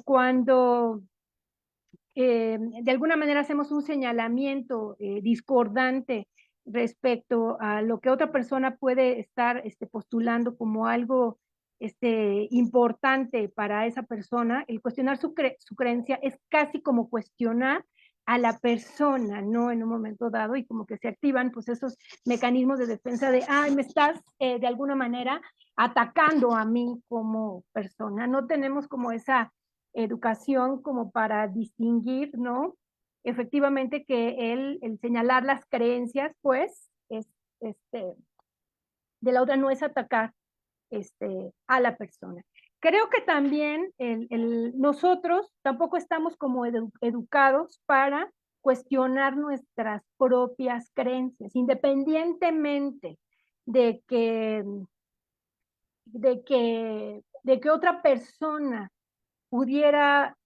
[SPEAKER 2] Cuando de alguna manera hacemos un señalamiento discordante respecto a lo que otra persona puede estar postulando como algo importante para esa persona, el cuestionar su creencia es casi como cuestionar a la persona, ¿no? En un momento dado y como que se activan pues esos mecanismos de defensa de, ay, me estás de alguna manera atacando a mí como persona. No tenemos como esa educación como para distinguir, ¿no? Efectivamente que el señalar las creencias, pues, es, este, de la otra no es atacar a la persona. Creo que también nosotros tampoco estamos como educados para cuestionar nuestras propias creencias, independientemente de que, de que otra persona pudiera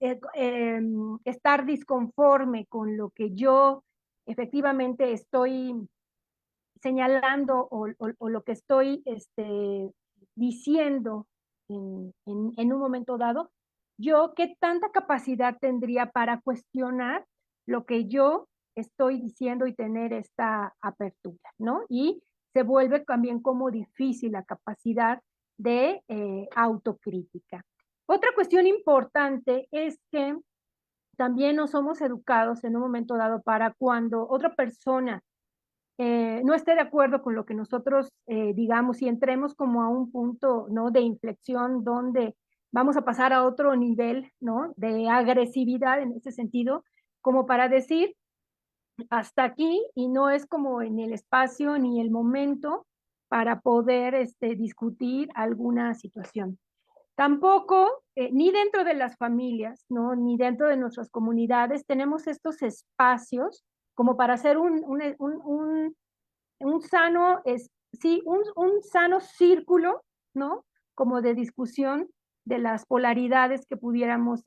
[SPEAKER 2] estar disconforme con lo que yo efectivamente estoy señalando o lo que estoy diciendo en un momento dado, yo qué tanta capacidad tendría para cuestionar lo que yo estoy diciendo y tener esta apertura, ¿no? Y se vuelve también como difícil la capacidad de autocrítica. Otra cuestión importante es que también no somos educados en un momento dado para cuando otra persona no esté de acuerdo con lo que nosotros digamos y entremos como a un punto, ¿no? De inflexión donde vamos a pasar a otro nivel, ¿no? De agresividad en ese sentido, como para decir hasta aquí y no es como en el espacio ni el momento para poder discutir alguna situación. Tampoco, ni dentro de las familias, ¿no? Ni dentro de nuestras comunidades, tenemos estos espacios como para hacer un sano, sí, un sano círculo, ¿no? Como de discusión de las polaridades que pudiéramos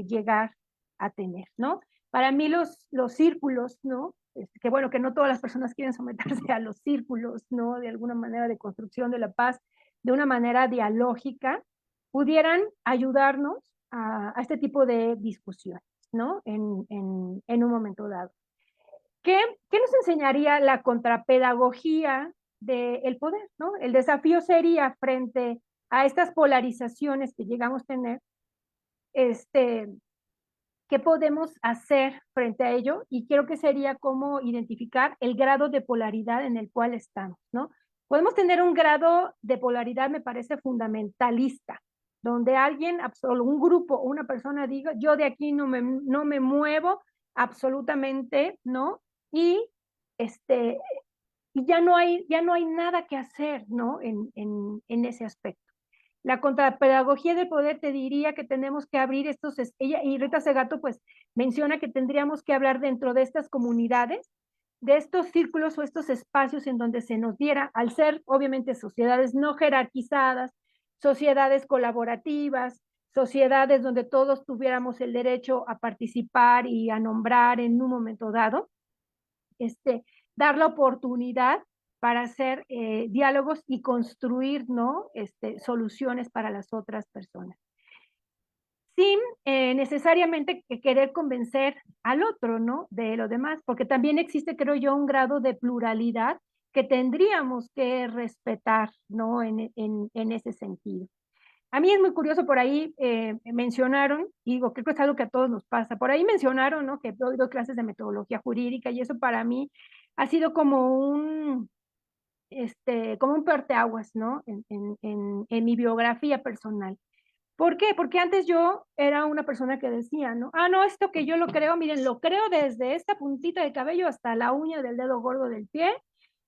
[SPEAKER 2] llegar a tener, ¿no? Para mí los círculos, ¿no? Que bueno, que no todas las personas quieren someterse a los círculos, ¿no? De alguna manera de construcción de la paz, de una manera dialógica, pudieran ayudarnos a este tipo de discusiones, ¿no? En un momento dado. ¿Qué nos enseñaría la contrapedagogía del poder, ¿no? El desafío sería frente a estas polarizaciones que llegamos a tener, este, ¿qué podemos hacer frente a ello? Y creo que sería como identificar el grado de polaridad en el cual estamos, ¿no? Podemos tener un grado de polaridad, me parece fundamentalista, donde alguien, un grupo o una persona diga, yo de aquí no me muevo absolutamente, ¿no? Y, este, y ya no hay nada que hacer, ¿no? En ese aspecto. La contrapedagogía del poder te diría que tenemos que abrir ella y Rita Segato pues menciona que tendríamos que hablar dentro de estas comunidades, de estos círculos o estos espacios en donde se nos diera, al ser obviamente sociedades no jerarquizadas, sociedades colaborativas, sociedades donde todos tuviéramos el derecho a participar y a nombrar en un momento dado, dar la oportunidad para hacer diálogos y construir, ¿no? Soluciones para las otras personas. Sin necesariamente querer convencer al otro, ¿no? De lo demás, porque también existe, creo yo, un grado de pluralidad que tendríamos que respetar, ¿no? En ese sentido. A mí es muy curioso, por ahí mencionaron, y digo, creo que es algo que a todos nos pasa, por ahí mencionaron, ¿no? Que doy clases de metodología jurídica y eso para mí ha sido como un parteaguas, ¿no? En mi biografía personal. ¿Por qué? Porque antes yo era una persona que decía, ¿no? Ah, no, esto que yo lo creo, miren, lo creo desde esta puntita de cabello hasta la uña del dedo gordo del pie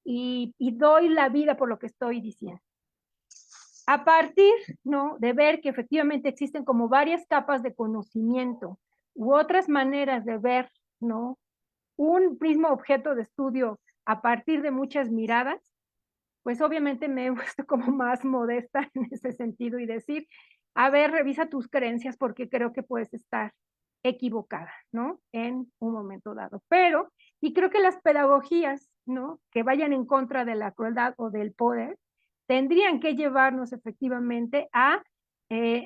[SPEAKER 2] y doy la vida por lo que estoy diciendo. A partir, ¿no? De ver que efectivamente existen como varias capas de conocimiento u otras maneras de ver, ¿no? Un mismo objeto de estudio a partir de muchas miradas, pues obviamente me he puesto como más modesta en ese sentido y decir, a ver, revisa tus creencias porque creo que puedes estar equivocada, ¿no? En un momento dado. Pero, y creo que las pedagogías, ¿no? Que vayan en contra de la crueldad o del poder, tendrían que llevarnos efectivamente a,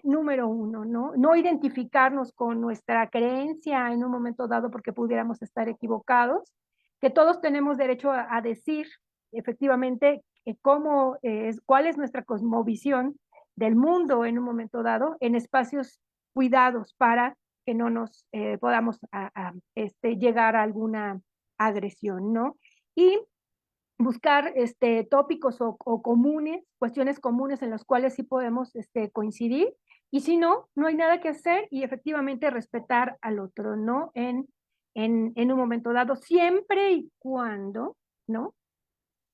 [SPEAKER 2] número uno, ¿no? No identificarnos con nuestra creencia en un momento dado porque pudiéramos estar equivocados, que todos tenemos derecho a decir efectivamente cuál es nuestra cosmovisión del mundo en un momento dado, en espacios cuidados para que no nos podamos llegar a alguna agresión, ¿no? Y buscar tópicos o comunes, cuestiones comunes en las cuales sí podemos coincidir, y si no, no hay nada que hacer y efectivamente respetar al otro, ¿no? En un momento dado, siempre y cuando, ¿no?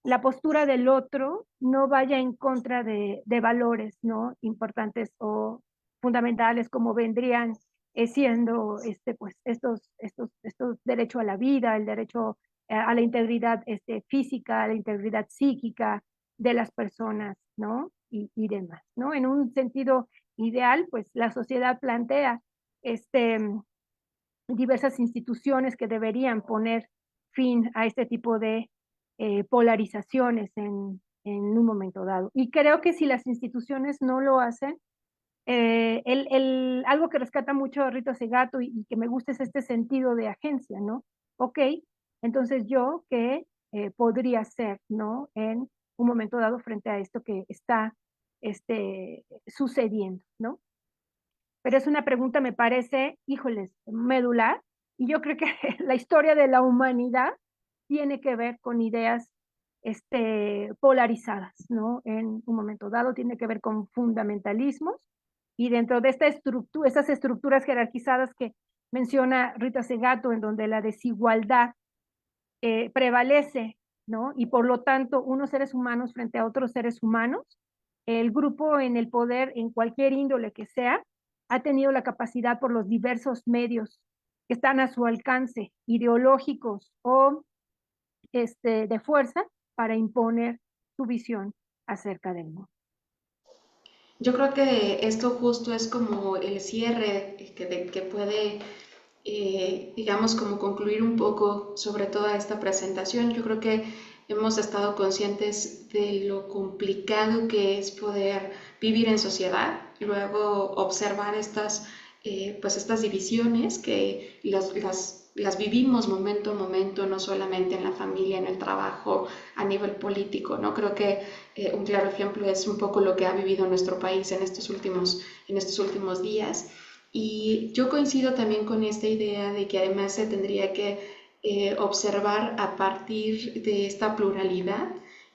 [SPEAKER 2] La postura del otro no vaya en contra de valores, ¿no? Importantes o fundamentales como vendrían siendo pues estos derecho a la vida, el derecho a la integridad física, a la integridad psíquica de las personas, ¿no? Y demás, ¿no? En un sentido ideal, pues la sociedad plantea diversas instituciones que deberían poner fin a este tipo de polarizaciones en un momento dado. Y creo que si las instituciones no lo hacen, algo que rescata mucho a Rita Segato y que me gusta es este sentido de agencia, ¿no? Ok, entonces yo, ¿qué podría ser, ¿no? En un momento dado frente a esto que está sucediendo, ¿no? Pero es una pregunta, me parece, híjoles, medular, y yo creo que la historia de la humanidad tiene que ver con ideas polarizadas, ¿no? En un momento dado tiene que ver con fundamentalismos, y dentro de estas estructuras jerarquizadas que menciona Rita Segato, en donde la desigualdad prevalece, ¿no? Y por lo tanto, unos seres humanos frente a otros seres humanos, el grupo en el poder, en cualquier índole que sea, ha tenido la capacidad por los diversos medios que están a su alcance, ideológicos o de fuerza, para imponer su visión acerca del mundo.
[SPEAKER 1] Yo creo que esto justo es como el cierre que puede, digamos, como concluir un poco sobre toda esta presentación. Yo creo que hemos estado conscientes de lo complicado que es poder vivir en sociedad y luego observar pues estas divisiones que las vivimos momento a momento, no solamente en la familia, en el trabajo, a nivel político, ¿no? Creo que un claro ejemplo es un poco lo que ha vivido nuestro país en estos últimos días. Y yo coincido también con esta idea de que además se tendría que observar a partir de esta pluralidad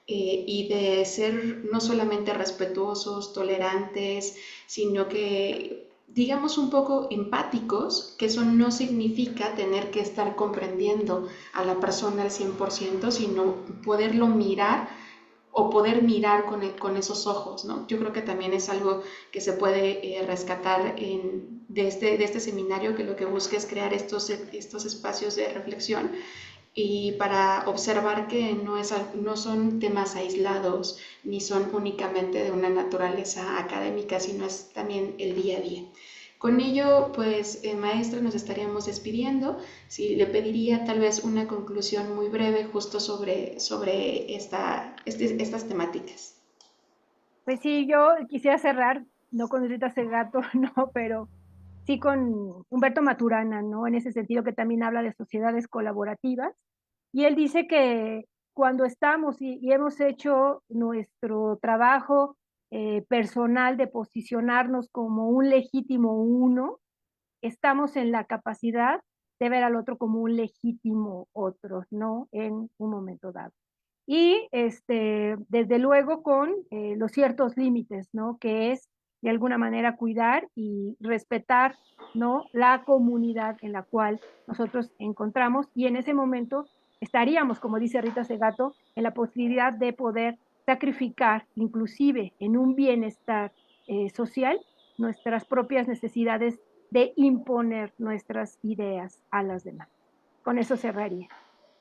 [SPEAKER 1] y de ser no solamente respetuosos, tolerantes, sino que digamos un poco empáticos, que eso no significa tener que estar comprendiendo a la persona al 100%, sino poderlo mirar o poder mirar con esos ojos, ¿no? Yo creo que también es algo que se puede rescatar de este seminario, que lo que busca es crear estos espacios de reflexión y para observar que no son temas aislados ni son únicamente de una naturaleza académica, sino es también el día a día. Con ello, pues, maestra, nos estaríamos despidiendo. Si le pediría tal vez una conclusión muy breve justo sobre estas temáticas.
[SPEAKER 2] Pues sí, yo quisiera cerrar, no con Rita Segato, no, pero sí con Humberto Maturana, ¿no? En ese sentido que también habla de sociedades colaborativas. Y él dice que cuando estamos y hemos hecho nuestro trabajo personal de posicionarnos como un legítimo uno, estamos en la capacidad de ver al otro como un legítimo otro, ¿no? En un momento dado. Y desde luego con los ciertos límites, ¿no? Que es de alguna manera cuidar y respetar, ¿no? La comunidad en la cual nosotros encontramos y en ese momento estaríamos, como dice Rita Segato, en la posibilidad de poder sacrificar, inclusive en un bienestar social, nuestras propias necesidades de imponer nuestras ideas a las demás. Con eso cerraría.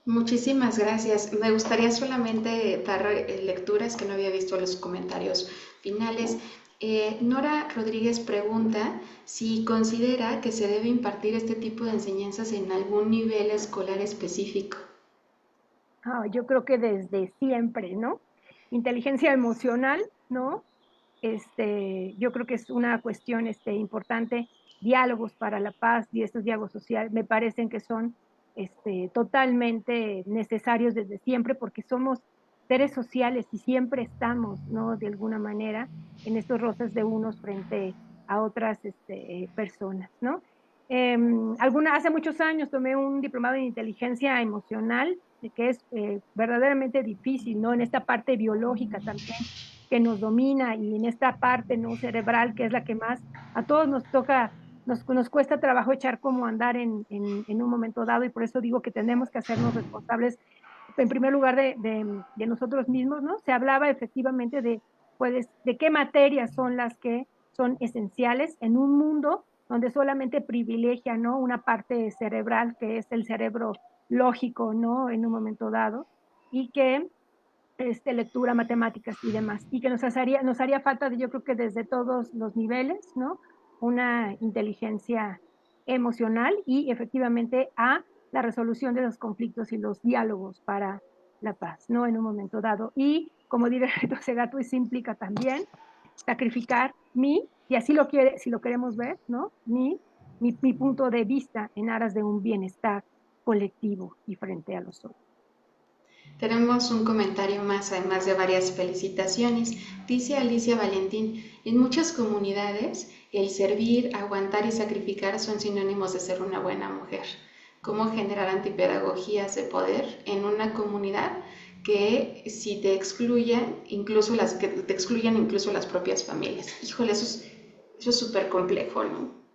[SPEAKER 1] Muchísimas gracias. Me gustaría solamente dar lecturas que no había visto los comentarios finales. Nora Rodríguez pregunta si considera que se debe impartir este tipo de enseñanzas en algún nivel escolar específico.
[SPEAKER 2] Yo creo que desde siempre, ¿no? Inteligencia emocional, ¿no? Yo creo que es una cuestión importante, diálogos para la paz y estos diálogos sociales me parecen que son totalmente necesarios desde siempre porque somos seres sociales y siempre estamos, ¿no? De alguna manera en estos roces de unos frente a otras personas, ¿no? Hace muchos años tomé un diplomado en inteligencia emocional, que es verdaderamente difícil, ¿no? En esta parte biológica también que nos domina y en esta parte no cerebral que es la que más a todos nos toca, nos cuesta trabajo echar como andar en un momento dado y por eso digo que tenemos que hacernos responsables en primer lugar de nosotros mismos, ¿no? Se hablaba efectivamente pues, de qué materias son las que son esenciales en un mundo donde solamente privilegia, ¿no? Una parte cerebral que es el cerebro lógico, ¿no? En un momento dado y que lectura, matemáticas y demás, y que nos haría falta, yo creo que desde todos los niveles, ¿no? Una inteligencia emocional y efectivamente a la resolución de los conflictos y los diálogos para la paz, ¿no? En un momento dado. Y como diría Reto Segato, eso implica también sacrificar y así lo quiere, si lo queremos ver, ¿no? Mi punto de vista en aras de un bienestar colectivo y frente a los otros.
[SPEAKER 1] Tenemos un comentario más, además de varias felicitaciones. Dice Alicia Valentín, en muchas comunidades el servir, aguantar y sacrificar son sinónimos de ser una buena mujer. ¿Cómo generar antipedagogías de poder en una comunidad que si te excluyen, que te excluyen incluso las propias familias? Híjole, eso es súper complejo, ¿no?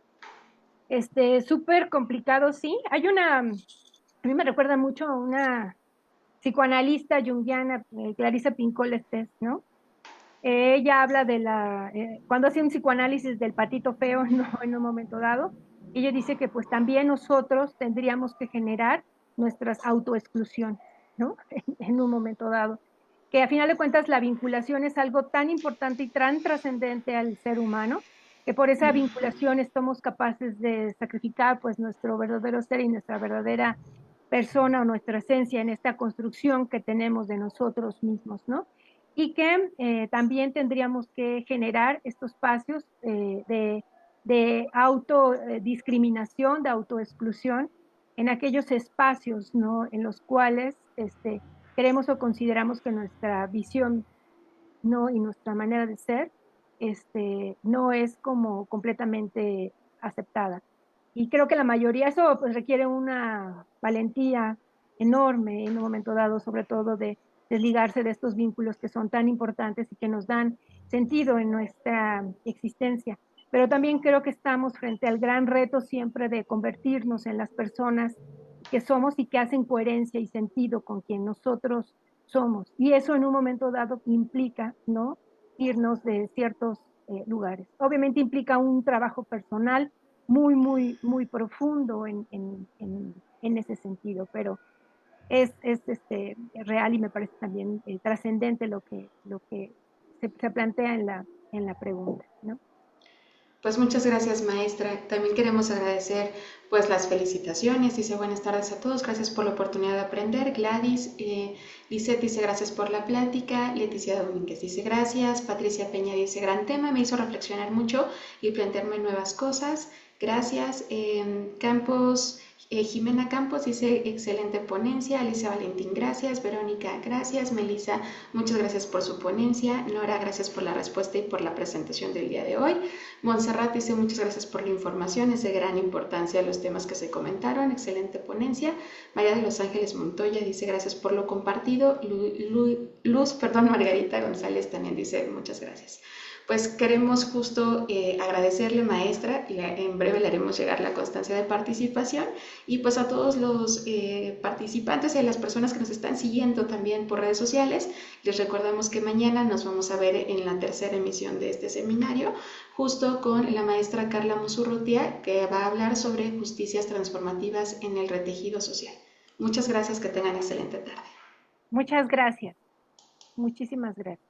[SPEAKER 2] Súper complicado, sí. A mí me recuerda mucho a una psicoanalista junguiana, Clarissa Pinkola Estés, ¿no? Ella habla cuando hace un psicoanálisis del patito feo, ¿no? En un momento dado, ella dice que pues también nosotros tendríamos que generar nuestras autoexclusiones, ¿no? En un momento dado. Que a final de cuentas la vinculación es algo tan importante y tan trascendente al ser humano, que por esa vinculación estamos capaces de sacrificar pues nuestro verdadero ser y nuestra verdadera persona o nuestra esencia en esta construcción que tenemos de nosotros mismos, ¿no? Y que también tendríamos que generar estos espacios de autodiscriminación, de autoexclusión, en aquellos espacios, ¿no? En los cuales creemos o consideramos que nuestra visión, ¿no? Y nuestra manera de ser no es como completamente aceptada. Y creo que la mayoría, eso pues requiere una valentía enorme en un momento dado, sobre todo de desligarse de estos vínculos que son tan importantes y que nos dan sentido en nuestra existencia. Pero también creo que estamos frente al gran reto siempre de convertirnos en las personas que somos y que hacen coherencia y sentido con quien nosotros somos. Y eso en un momento dado implica, ¿no? Irnos de ciertos lugares. Obviamente implica un trabajo personal muy, muy, muy profundo en ese sentido, pero es real y me parece también trascendente lo que se plantea en la pregunta, ¿no?
[SPEAKER 1] Pues muchas gracias, maestra. También queremos agradecer pues las felicitaciones. Dice buenas tardes a todos, gracias por la oportunidad de aprender. Gladys, Lisette dice gracias por la plática. Leticia Domínguez dice gracias. Patricia Peña dice gran tema, me hizo reflexionar mucho y plantearme nuevas cosas. Gracias. Campos, Jimena Campos dice excelente ponencia. Alicia Valentín, gracias. Verónica, gracias. Melissa, muchas gracias por su ponencia. Nora, gracias por la respuesta y por la presentación del día de hoy. Montserrat dice muchas gracias por la información, es de gran importancia los temas que se comentaron, excelente ponencia. María de los Ángeles Montoya dice gracias por lo compartido. Margarita González también dice muchas gracias. Pues queremos justo agradecerle, maestra, y en breve le haremos llegar la constancia de participación y pues a todos los participantes y a las personas que nos están siguiendo también por redes sociales, les recordamos que mañana nos vamos a ver en la tercera emisión de este seminario, justo con la maestra Carla Musurrutia, que va a hablar sobre justicias transformativas en el retejido social. Muchas gracias, que tengan excelente tarde.
[SPEAKER 2] Muchas gracias. Muchísimas gracias.